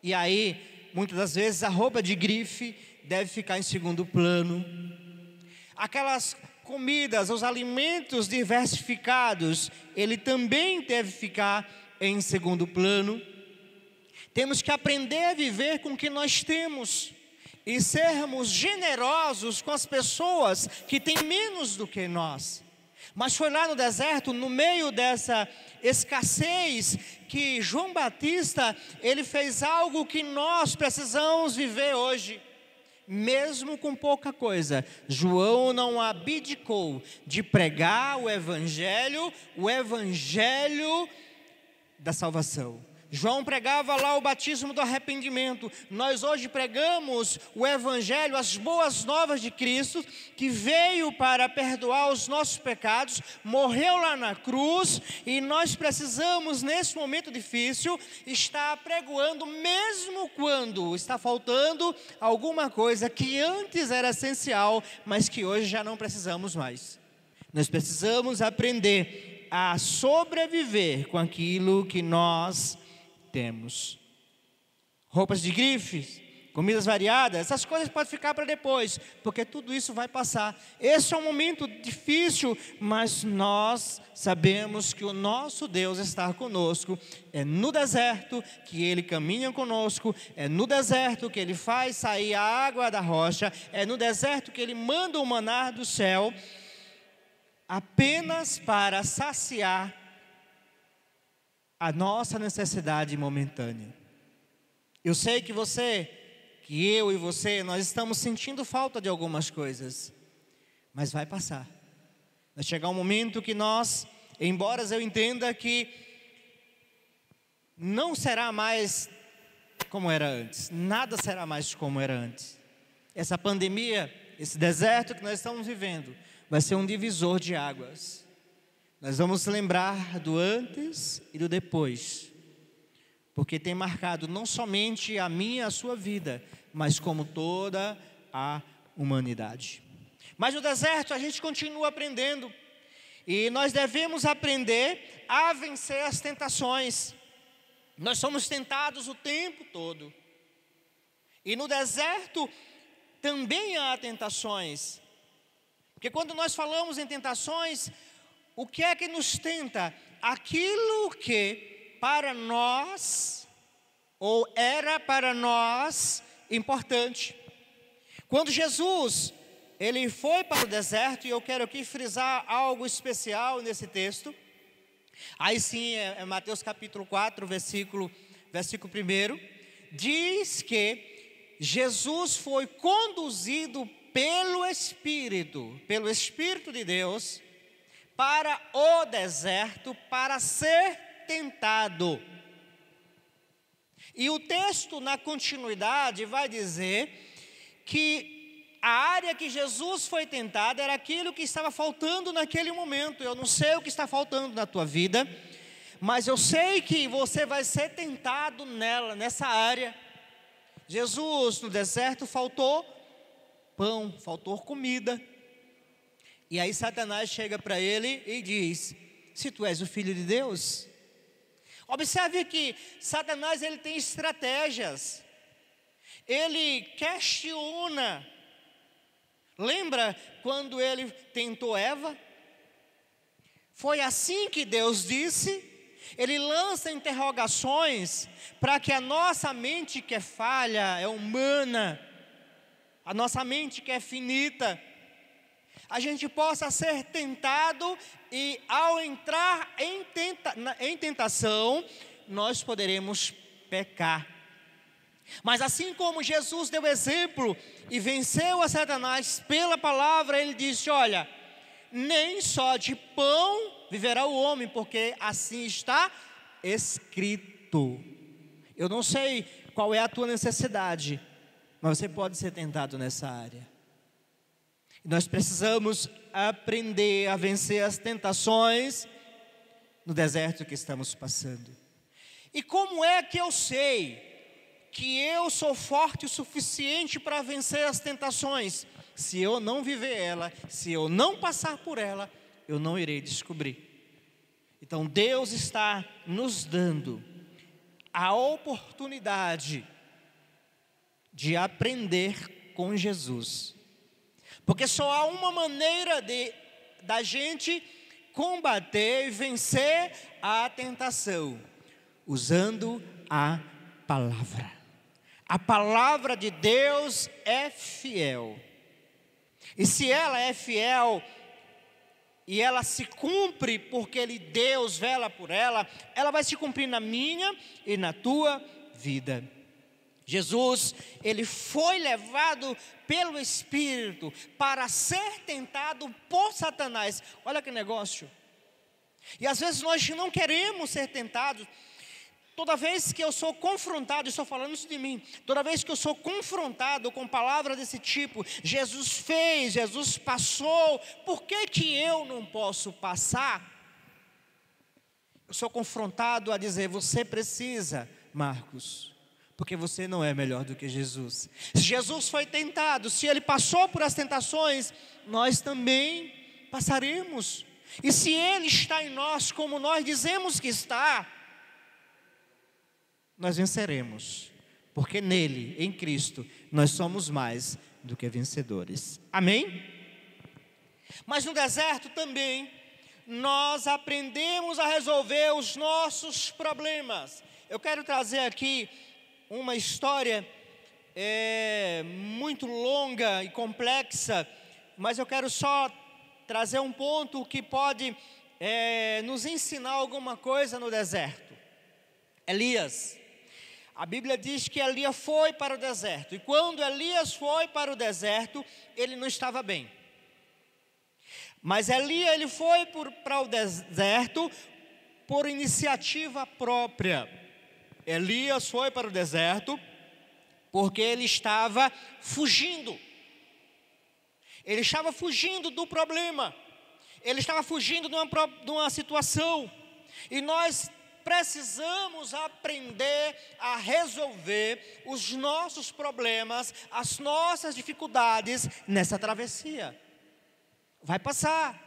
E aí, muitas das vezes, a roupa de grife deve ficar em segundo plano. Aquelas comidas, os alimentos diversificados, ele também deve ficar em segundo plano. Temos que aprender a viver com o que nós temos e sermos generosos com as pessoas que têm menos do que nós. Mas foi lá no deserto, no meio dessa escassez, que João Batista, ele fez algo que nós precisamos viver hoje. Mesmo com pouca coisa, João não abdicou de pregar o evangelho da salvação. João pregava lá o batismo do arrependimento. Nós hoje pregamos o evangelho, as boas novas de Cristo, que veio para perdoar os nossos pecados, morreu lá na cruz, e nós precisamos nesse momento difícil estar pregoando, mesmo quando está faltando alguma coisa que antes era essencial, mas que hoje já não precisamos mais. Nós precisamos aprender a sobreviver com aquilo que nós temos. Roupas de grife, comidas variadas, essas coisas podem ficar para depois, porque tudo isso vai passar. Esse é um momento difícil, mas nós sabemos que o nosso Deus está conosco. É no deserto que Ele caminha conosco, é no deserto que Ele faz sair a água da rocha, é no deserto que Ele manda o maná do céu, apenas para saciar a nossa necessidade momentânea. Eu sei que eu e você, nós estamos sentindo falta de algumas coisas, mas vai passar. Vai chegar um momento que nós, embora eu entenda que não será mais como era antes, nada será mais como era antes. Essa pandemia, esse deserto que nós estamos vivendo, vai ser um divisor de águas. Nós vamos lembrar do antes e do depois, porque tem marcado não somente a minha e a sua vida, mas como toda a humanidade. Mas no deserto a gente continua aprendendo, e nós devemos aprender a vencer as tentações. Nós somos tentados o tempo todo, e no deserto também há tentações, porque quando nós falamos em tentações, o que é que nos tenta? Aquilo que para nós, ou era para nós, importante. Quando Jesus, Ele foi para o deserto, e eu quero aqui frisar algo especial nesse texto. Aí sim, é Mateus capítulo 4, versículo 1, diz que Jesus foi conduzido pelo Espírito de Deus, para o deserto, para ser tentado. E o texto, na continuidade, vai dizer que a área que Jesus foi tentado era aquilo que estava faltando naquele momento. Eu não sei o que está faltando na tua vida, mas eu sei que você vai ser tentado nessa área. Jesus, no deserto, faltou pão, faltou comida. E aí Satanás chega para ele e diz: se tu és o Filho de Deus. Observe que Satanás, ele tem estratégias. Ele questiona. Lembra quando ele tentou Eva? Foi assim que Deus disse. Ele lança interrogações para que a nossa mente que é falha, é humana, a nossa mente que é finita, a gente possa ser tentado, e ao entrar em tentação, nós poderemos pecar. Mas assim como Jesus deu exemplo e venceu a Satanás pela palavra, Ele disse: olha, nem só de pão viverá o homem, porque assim está escrito. Eu não sei qual é a tua necessidade, mas você pode ser tentado nessa área. Nós precisamos aprender a vencer as tentações no deserto que estamos passando. E como é que eu sei que eu sou forte o suficiente para vencer as tentações? Se eu não viver ela, se eu não passar por ela, eu não irei descobrir. Então Deus está nos dando a oportunidade de aprender com Jesus. Porque só há uma maneira da gente combater e vencer a tentação: usando a palavra. A palavra de Deus é fiel. E se ela é fiel e ela se cumpre porque Deus vela por ela, ela vai se cumprir na minha e na tua vida. Jesus, Ele foi levado pelo Espírito para ser tentado por Satanás. Olha que negócio. E às vezes nós não queremos ser tentados. Toda vez que eu sou confrontado, estou falando isso de mim, toda vez que eu sou confrontado com palavras desse tipo, Jesus fez, Jesus passou, por que eu não posso passar? Eu sou confrontado a dizer: você precisa, Marcos, porque você não é melhor do que Jesus. Se Jesus foi tentado, se Ele passou por as tentações, nós também passaremos. E se Ele está em nós, como nós dizemos que está, nós venceremos, porque nele, em Cristo, nós somos mais do que vencedores. Amém? Mas no deserto também, nós aprendemos a resolver os nossos problemas. Eu quero trazer aqui uma história muito longa e complexa, mas eu quero só trazer um ponto que pode nos ensinar alguma coisa no deserto. Elias. A Bíblia diz que Elias foi para o deserto, e quando Elias foi para o deserto, ele não estava bem. Mas Elias, ele foi para o deserto por iniciativa própria. Elias foi para o deserto porque ele estava fugindo. Ele estava fugindo do problema. Ele estava fugindo de uma situação. E nós precisamos aprender a resolver os nossos problemas, as nossas dificuldades nessa travessia. Vai passar.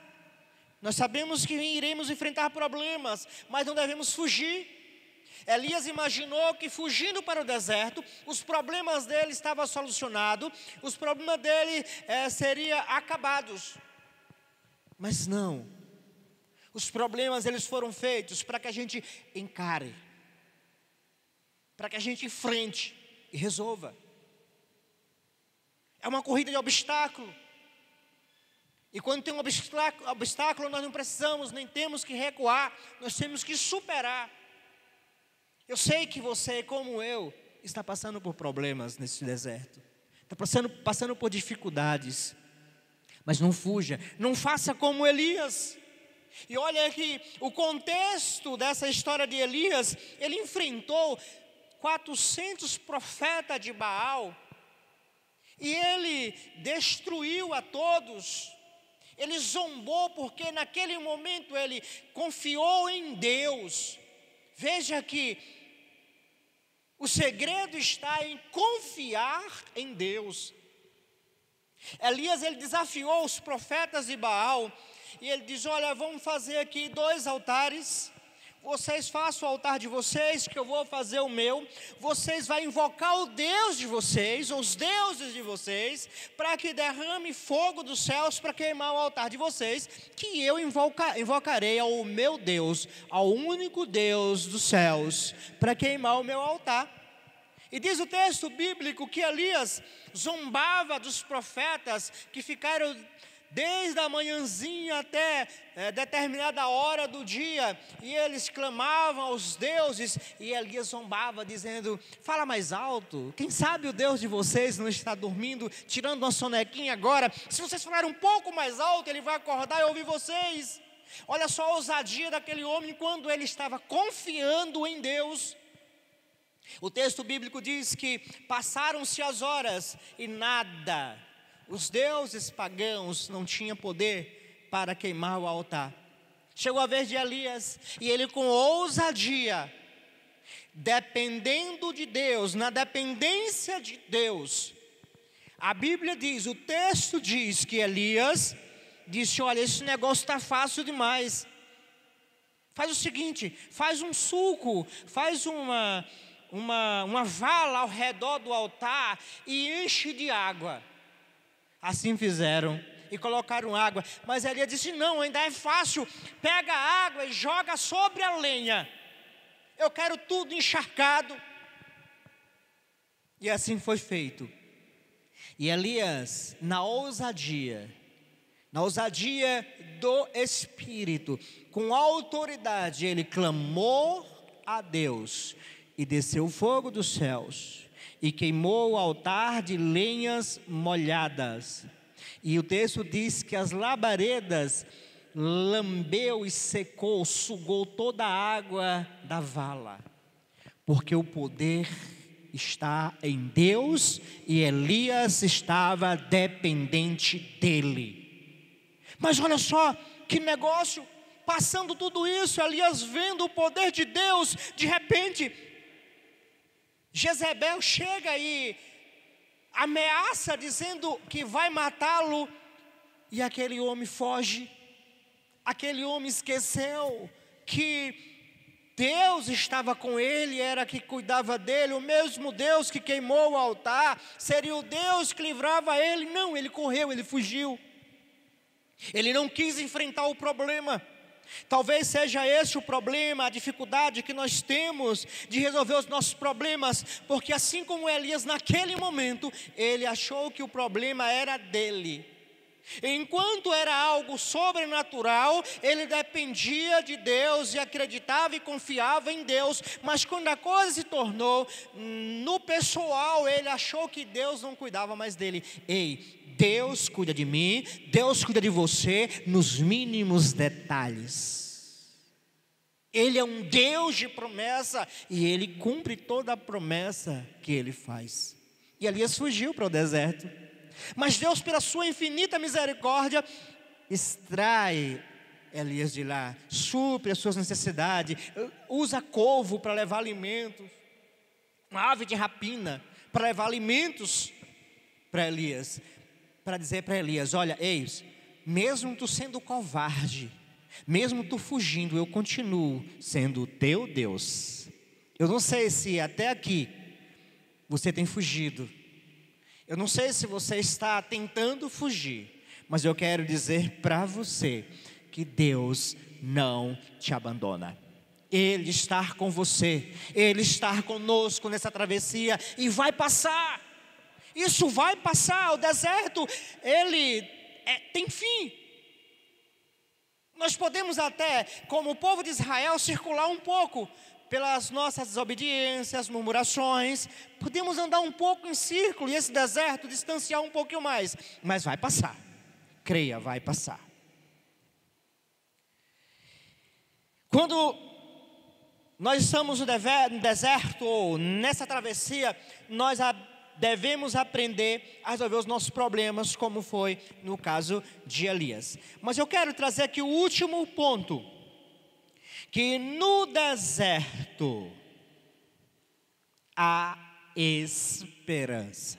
Nós sabemos que iremos enfrentar problemas, mas não devemos fugir. Elias imaginou que fugindo para o deserto, os problemas dele estavam solucionados, os problemas dele seriam acabados. Mas não. Os problemas eles foram feitos para que a gente encare, para que a gente enfrente e resolva. É uma corrida de obstáculo. E quando tem um obstáculo, nós não precisamos, nem temos que recuar, nós temos que superar. Eu sei que você, como eu, está passando por problemas nesse deserto. Está passando por dificuldades. Mas não fuja, não faça como Elias. E olha aqui, o contexto dessa história de Elias, ele enfrentou 400 profetas de Baal. E ele destruiu a todos. Ele zombou porque naquele momento ele confiou em Deus. Veja que o segredo está em confiar em Deus. Elias, ele desafiou os profetas de Baal. E ele diz, olha, vamos fazer aqui 2 altares. Vocês façam o altar de vocês, que eu vou fazer o meu. Vocês vão invocar o Deus de vocês, os deuses de vocês, para que derrame fogo dos céus para queimar o altar de vocês, que eu invocarei ao meu Deus, ao único Deus dos céus, para queimar o meu altar. E diz o texto bíblico que Elias zombava dos profetas que ficaram desde a manhãzinha até determinada hora do dia, e eles clamavam aos deuses, e Elias zombava dizendo, fala mais alto, quem sabe o Deus de vocês não está dormindo, tirando uma sonequinha agora, se vocês falarem um pouco mais alto, ele vai acordar e ouvir vocês. Olha só a ousadia daquele homem, quando ele estava confiando em Deus. O texto bíblico diz que passaram-se as horas, e nada, os deuses pagãos não tinham poder para queimar o altar. Chegou a vez de Elias, e ele com ousadia, dependendo de Deus, na dependência de Deus. A Bíblia diz, o texto diz que Elias disse, olha, esse negócio está fácil demais. Faz o seguinte, faz um sulco, faz uma vala ao redor do altar e enche de água. Assim fizeram e colocaram água. Mas Elias disse, não, ainda é fácil. Pega a água e joga sobre a lenha. Eu quero tudo encharcado. E assim foi feito. E Elias, na ousadia do Espírito, com autoridade, ele clamou a Deus. E desceu fogo dos céus. E queimou o altar de lenhas molhadas. E o texto diz que as labaredas lambeu e secou, sugou toda a água da vala. Porque o poder está em Deus e Elias estava dependente dele. Mas olha só que negócio, passando tudo isso, Elias vendo o poder de Deus, de repente Jezebel chega e ameaça dizendo que vai matá-lo, e aquele homem foge. Aquele homem esqueceu que Deus estava com ele, era que cuidava dele, o mesmo Deus que queimou o altar, seria o Deus que livrava ele. Não, ele correu, ele fugiu. Ele não quis enfrentar o problema. Talvez seja esse o problema, a dificuldade que nós temos de resolver os nossos problemas, porque assim como Elias naquele momento, ele achou que o problema era dele. Enquanto era algo sobrenatural, ele dependia de Deus e acreditava e confiava em Deus. Mas quando a coisa se tornou no pessoal, ele achou que Deus não cuidava mais dele. Ei, Deus cuida de mim, Deus cuida de você nos mínimos detalhes. Ele é um Deus de promessa e Ele cumpre toda a promessa que Ele faz. E Elias fugiu para o deserto. Mas Deus, pela sua infinita misericórdia, extrai Elias de lá, supre as suas necessidades, usa couvo para levar alimentos, uma ave de rapina para levar alimentos para Elias, para dizer para Elias: olha, eis, mesmo tu sendo covarde, mesmo tu fugindo, eu continuo sendo o teu Deus. Eu não sei se até aqui você tem fugido, eu não sei se você está tentando fugir, mas eu quero dizer para você que Deus não te abandona. Ele está com você, Ele está conosco nessa travessia e vai passar. Isso vai passar. O deserto, ele tem fim. Nós podemos até, como o povo de Israel, circular um pouco pelas nossas desobediências, murmurações. Podemos andar um pouco em círculo e esse deserto distanciar um pouquinho mais. Mas vai passar. Creia, vai passar. Quando nós estamos no deserto ou nessa travessia, nós devemos aprender a resolver os nossos problemas, como foi no caso de Elias. Mas eu quero trazer aqui o último ponto, que no deserto há esperança.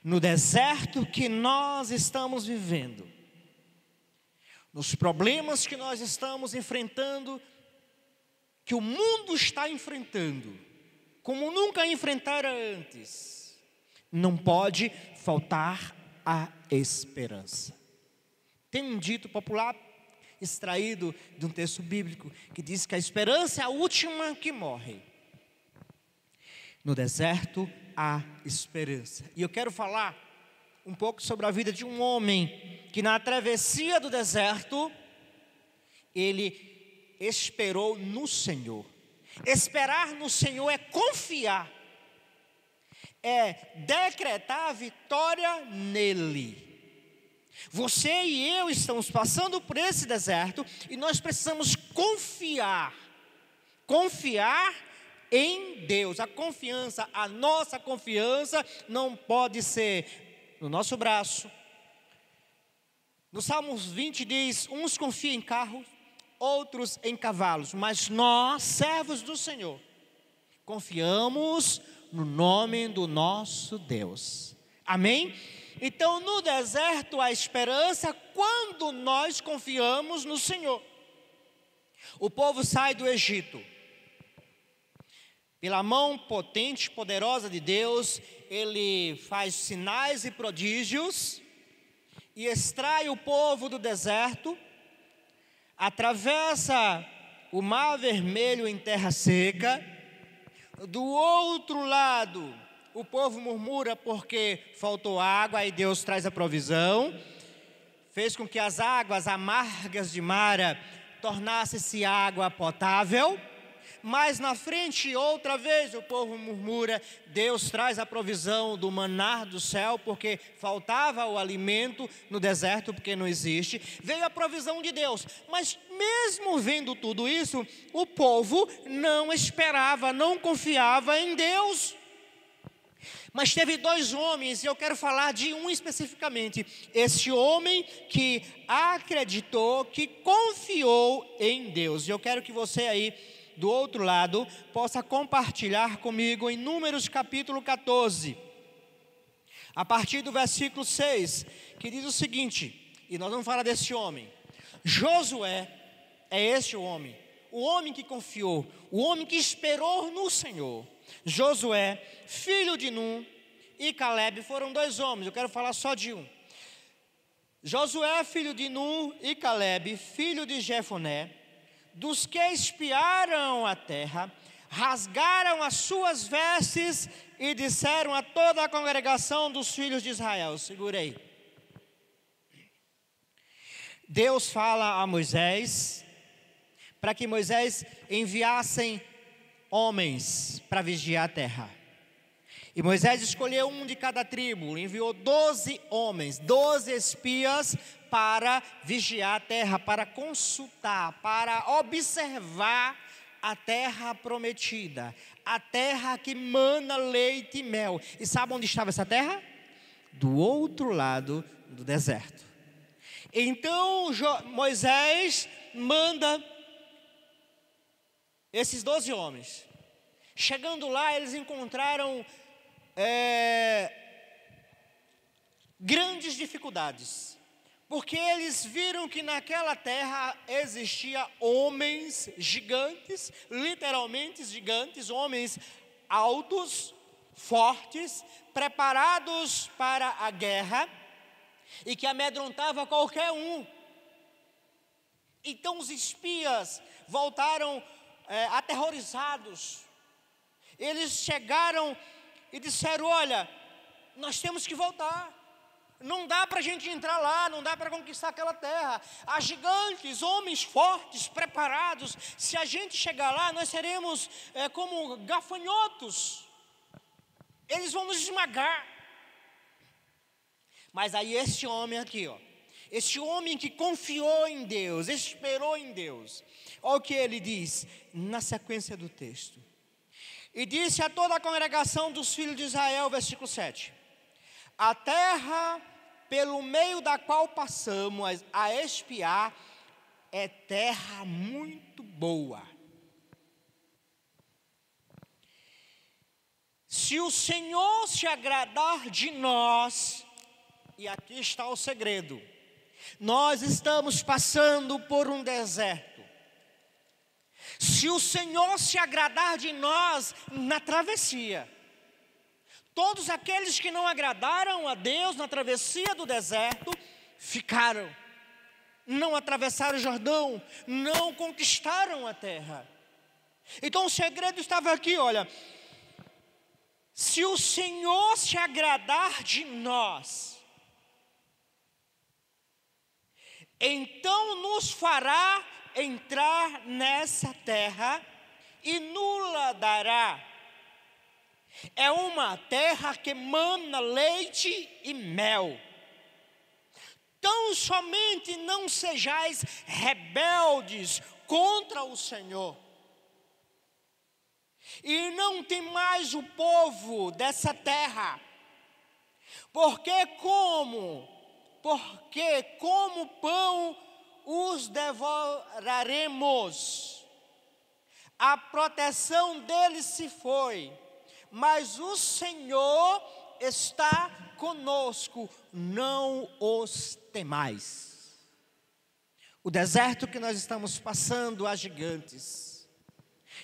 No deserto que nós estamos vivendo, nos problemas que nós estamos enfrentando, que o mundo está enfrentando, como nunca enfrentara antes, não pode faltar a esperança. Tem um dito popular extraído de um texto bíblico que diz que a esperança é a última que morre. No deserto há esperança. E eu quero falar um pouco sobre a vida de um homem que na travessia do deserto, ele esperou no Senhor. Esperar no Senhor é confiar, é decretar a vitória nele. Você e eu estamos passando por esse deserto e nós precisamos confiar em Deus. A confiança, a nossa confiança não pode ser no nosso braço. No Salmos 20 diz: uns confiam em carros, outros em cavalos, mas nós, servos do Senhor, confiamos no nome do nosso Deus. Amém? Então no deserto há esperança quando nós confiamos no Senhor. O povo sai do Egito. Pela mão potente, poderosa de Deus, Ele faz sinais e prodígios e extrai o povo do deserto, atravessa o Mar Vermelho em terra seca. Do outro lado, o povo murmura porque faltou água, e Deus traz a provisão. Fez com que as águas amargas de Mara tornassem-se água potável. Mas na frente, outra vez, o povo murmura. Deus traz a provisão do maná do céu, porque faltava o alimento no deserto, porque não existe. Veio a provisão de Deus, mas mesmo vendo tudo isso, o povo não esperava, não confiava em Deus. Mas teve dois homens, e eu quero falar de um especificamente. Esse homem que acreditou, que confiou em Deus. E eu quero que você aí, do outro lado, possa compartilhar comigo em Números capítulo 14, a partir do versículo 6, que diz o seguinte, e nós vamos falar desse homem. Josué é este homem, o homem que confiou, o homem que esperou no Senhor. Josué, filho de Nun, e Caleb foram 2 homens, eu quero falar só de um. Josué, filho de Nun, e Caleb, filho de Jefoné, dos que espiaram a terra, rasgaram as suas vestes e disseram a toda a congregação dos filhos de Israel. Segurei. Deus fala a Moisés para que Moisés enviassem homens para vigiar a terra. E Moisés escolheu um de cada tribo, enviou 12 homens, 12 espias para vigiar a terra, para consultar, para observar a terra prometida, a terra que mana leite e mel. E sabe onde estava essa terra? Do outro lado do deserto. Então Moisés manda esses 12 homens. Chegando lá, eles encontraram grandes dificuldades, porque eles viram que naquela terra existia homens gigantes, literalmente gigantes, homens altos, fortes, preparados para a guerra e que amedrontava qualquer um. Então os espias voltaram aterrorizados. Eles chegaram e disseram: olha, nós temos que voltar. Não dá para a gente entrar lá, não dá para conquistar aquela terra. Há gigantes, homens fortes, preparados. Se a gente chegar lá, nós seremos como gafanhotos. Eles vão nos esmagar. Mas aí esse homem aqui, esse homem que confiou em Deus, esperou em Deus, olha o que ele diz na sequência do texto. E disse a toda a congregação dos filhos de Israel, versículo 7: a terra pelo meio da qual passamos a espiar é terra muito boa. Se o Senhor se agradar de nós, e aqui está o segredo, nós estamos passando por um deserto. Se o Senhor se agradar de nós na travessia, todos aqueles que não agradaram a Deus na travessia do deserto, ficaram, não atravessaram o Jordão, não conquistaram a terra. Então o segredo estava aqui, olha, se o Senhor se agradar de nós, então nos fará entrar nessa terra e nos dará. É uma terra que mana leite e mel. Tão somente não sejais rebeldes contra o Senhor, e não temais o povo dessa terra, porque como pão os devoraremos. A proteção deles se foi, mas o Senhor está conosco, não os temais. O deserto que nós estamos passando há gigantes.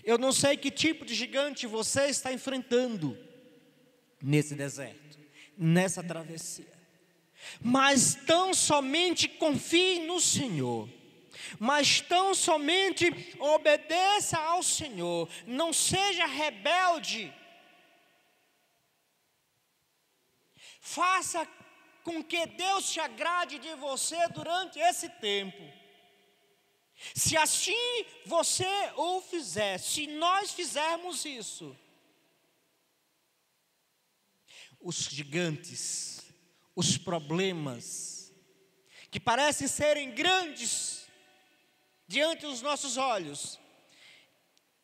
Eu não sei que tipo de gigante você está enfrentando nesse deserto, nessa travessia. Mas tão somente confie no Senhor, mas tão somente obedeça ao Senhor, não seja rebelde. Faça com que Deus se agrade de você durante esse tempo. Se assim você o fizer, se nós fizermos isso, os gigantes, os problemas, que parecem serem grandes diante dos nossos olhos,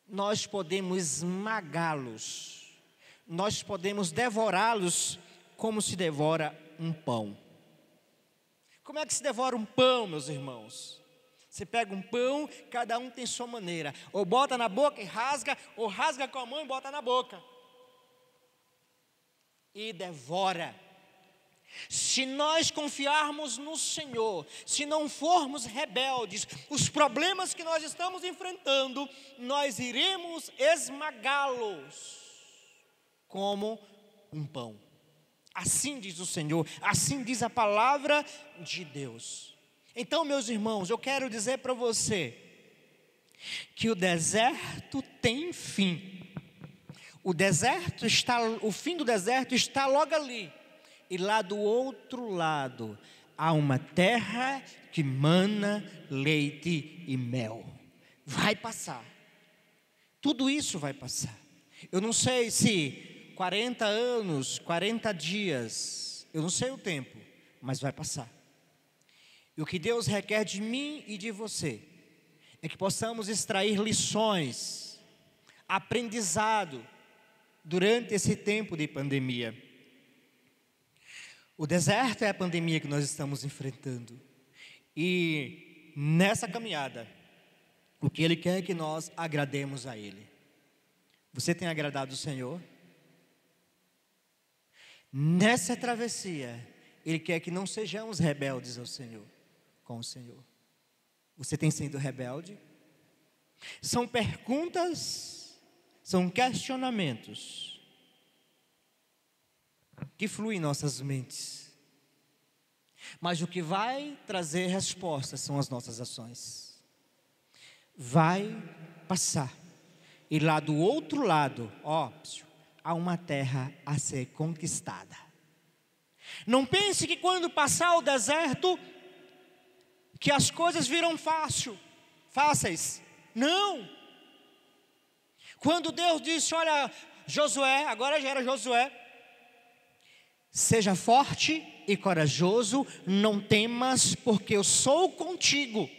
nós podemos esmagá-los, nós podemos devorá-los como se devora um pão. Como é que se devora um pão, meus irmãos? Você pega um pão, cada um tem sua maneira, ou bota na boca e rasga, ou rasga com a mão e bota na boca, e devora. Se Se nós confiarmos no Senhor, se não formos rebeldes, os problemas que nós estamos enfrentando, nós iremos esmagá-los como um pão. Assim diz o Senhor, assim diz a palavra de Deus. Então, meus irmãos, eu quero dizer para você que o deserto tem fim. O fim do deserto está logo ali. E lá do outro lado há uma terra que mana leite e mel. Vai passar. Tudo isso vai passar. Eu não sei se 40 anos, 40 dias, eu não sei o tempo, mas vai passar. E o que Deus requer de mim e de você é que possamos extrair lições, aprendizado durante esse tempo de pandemia. O deserto é a pandemia que nós estamos enfrentando. E nessa caminhada, o que Ele quer é que nós agrademos a Ele. Você tem agradado o Senhor? Nessa travessia, Ele quer que não sejamos rebeldes ao Senhor, com o Senhor. Você tem sido rebelde? São perguntas, são questionamentos que fluem em nossas mentes. Mas o que vai trazer respostas são as nossas ações. Vai passar. E lá do outro lado, há uma terra a ser conquistada. Não pense que quando passar o deserto, que as coisas viram fáceis. Não. Quando Deus disse, olha, Josué, agora já era Josué, seja forte e corajoso, não temas, porque eu sou contigo.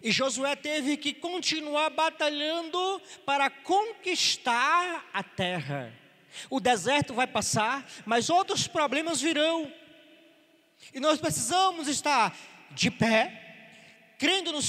E Josué teve que continuar batalhando para conquistar a terra. O deserto vai passar, mas outros problemas virão. E nós precisamos estar de pé, crendo no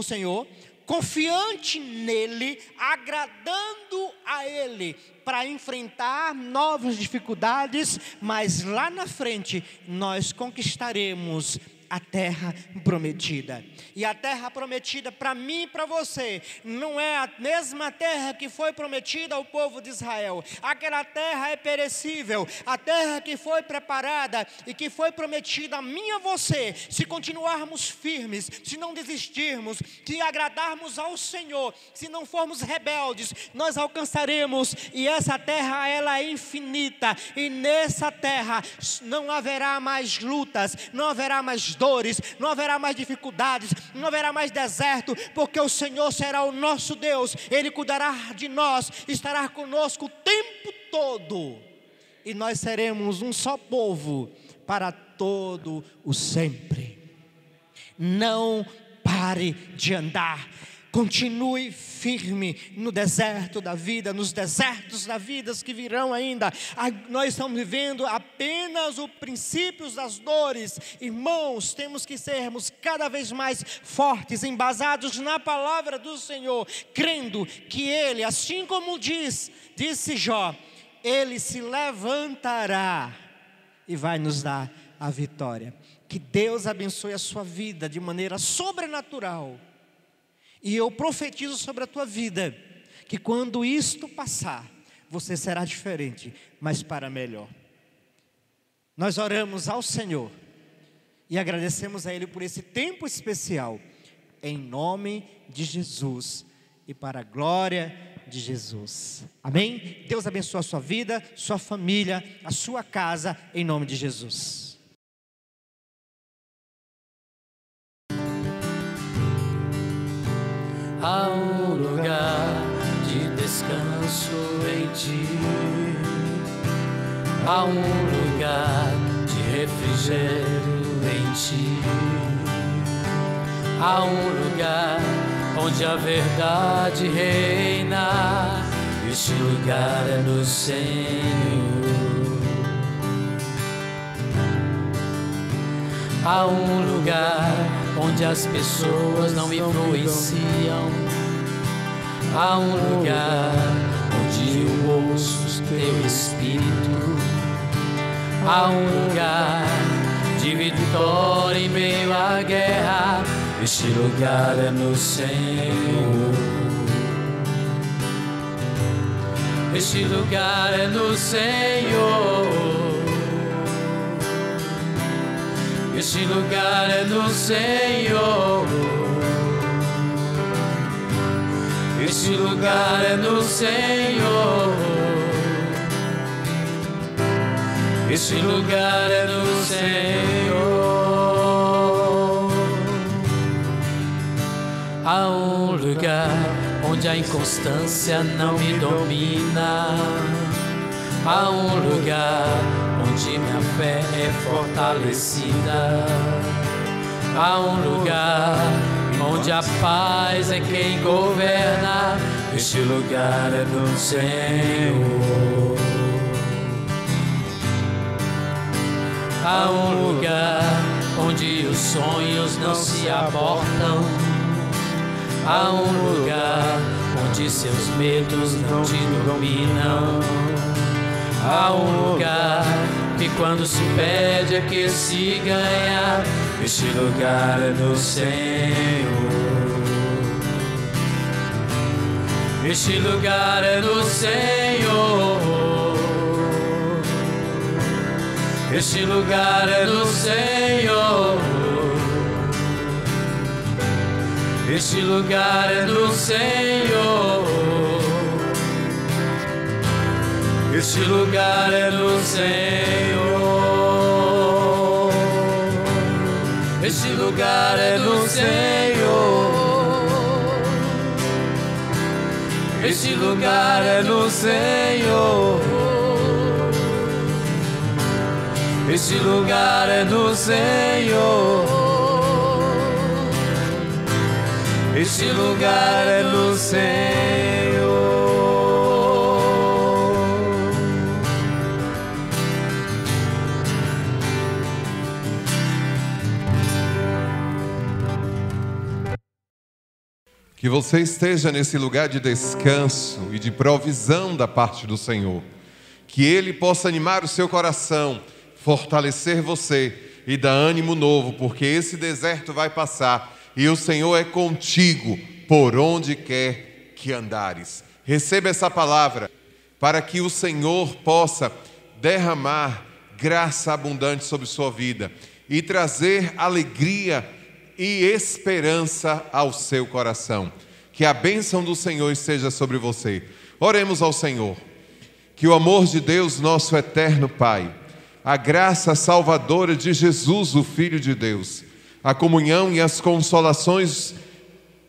Senhor, confiante nele, agradando a Ele, para enfrentar novas dificuldades, mas lá na frente nós conquistaremos a terra prometida. E a terra prometida para mim e para você não é a mesma terra que foi prometida ao povo de Israel. Aquela terra é perecível. A terra que foi preparada e que foi prometida a mim e a você, se continuarmos firmes, se não desistirmos, se agradarmos ao Senhor, se não formos rebeldes, nós alcançaremos. E essa terra, ela é infinita. E nessa terra não haverá mais lutas, não haverá mais dores, não haverá mais dificuldades, não haverá mais deserto, porque o Senhor será o nosso Deus. Ele cuidará de nós, estará conosco o tempo todo, e nós seremos um só povo para todo o sempre. Não pare de andar. Continue firme no deserto da vida, nos desertos da vida que virão ainda. Nós estamos vivendo apenas os princípios das dores. Irmãos, temos que sermos cada vez mais fortes, embasados na palavra do Senhor, crendo que Ele, assim como disse Jó, Ele se levantará e vai nos dar a vitória. Que Deus abençoe a sua vida de maneira sobrenatural. E eu profetizo sobre a tua vida, que quando isto passar, você será diferente, mas para melhor. Nós oramos ao Senhor e agradecemos a Ele por esse tempo especial, em nome de Jesus e para a glória de Jesus. Amém? Deus abençoe a sua vida, sua família, a sua casa, em nome de Jesus. Há um lugar de descanso em ti, há um lugar de refrigério em ti, há um lugar onde a verdade reina, e este lugar é no Senhor. Há um lugar onde as pessoas não influenciam, há um lugar onde eu ouço teu Espírito, Há um lugar de vitória em meio à guerra. Este lugar é no Senhor. Este lugar é no Senhor. Este lugar é no Senhor. Este lugar é no Senhor. Este lugar é no Senhor. Há um lugar onde a inconstância não me domina. Há um lugar onde minha fé é fortalecida. Há um lugar onde a paz é quem governa. Este lugar é no Senhor. Há um lugar onde os sonhos não se abortam. Há um lugar onde seus medos não te dominam. Há um lugar que quando se pede é que se ganha. Este lugar é no Senhor. Este lugar é no Senhor. Este lugar é no Senhor. Este lugar é no Senhor. Este lugar é no Senhor. Este lugar é no Senhor. Este lugar é no Senhor. Este lugar é no Senhor. Este lugar é no Senhor. Que você esteja nesse lugar de descanso e de provisão da parte do Senhor. Que Ele possa animar o seu coração, fortalecer você e dar ânimo novo, porque esse deserto vai passar e o Senhor é contigo por onde quer que andares. Receba essa palavra para que o Senhor possa derramar graça abundante sobre sua vida e trazer alegria e esperança ao seu coração. Que a bênção do Senhor esteja sobre você. Oremos ao Senhor. Que o amor de Deus, nosso eterno Pai, a graça salvadora de Jesus, o Filho de Deus, a comunhão e as consolações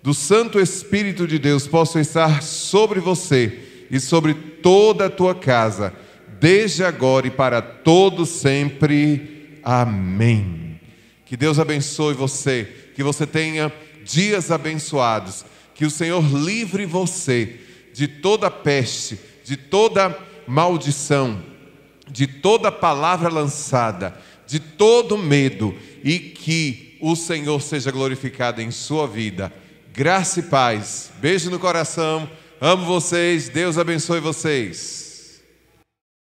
do Santo Espírito de Deus possam estar sobre você e sobre toda a tua casa, desde agora e para todo sempre. Amém. Que Deus abençoe você, que você tenha dias abençoados, que o Senhor livre você de toda peste, de toda maldição, de toda palavra lançada, de todo medo, e que o Senhor seja glorificado em sua vida. Graça e paz. Beijo no coração. Amo vocês. Deus abençoe vocês.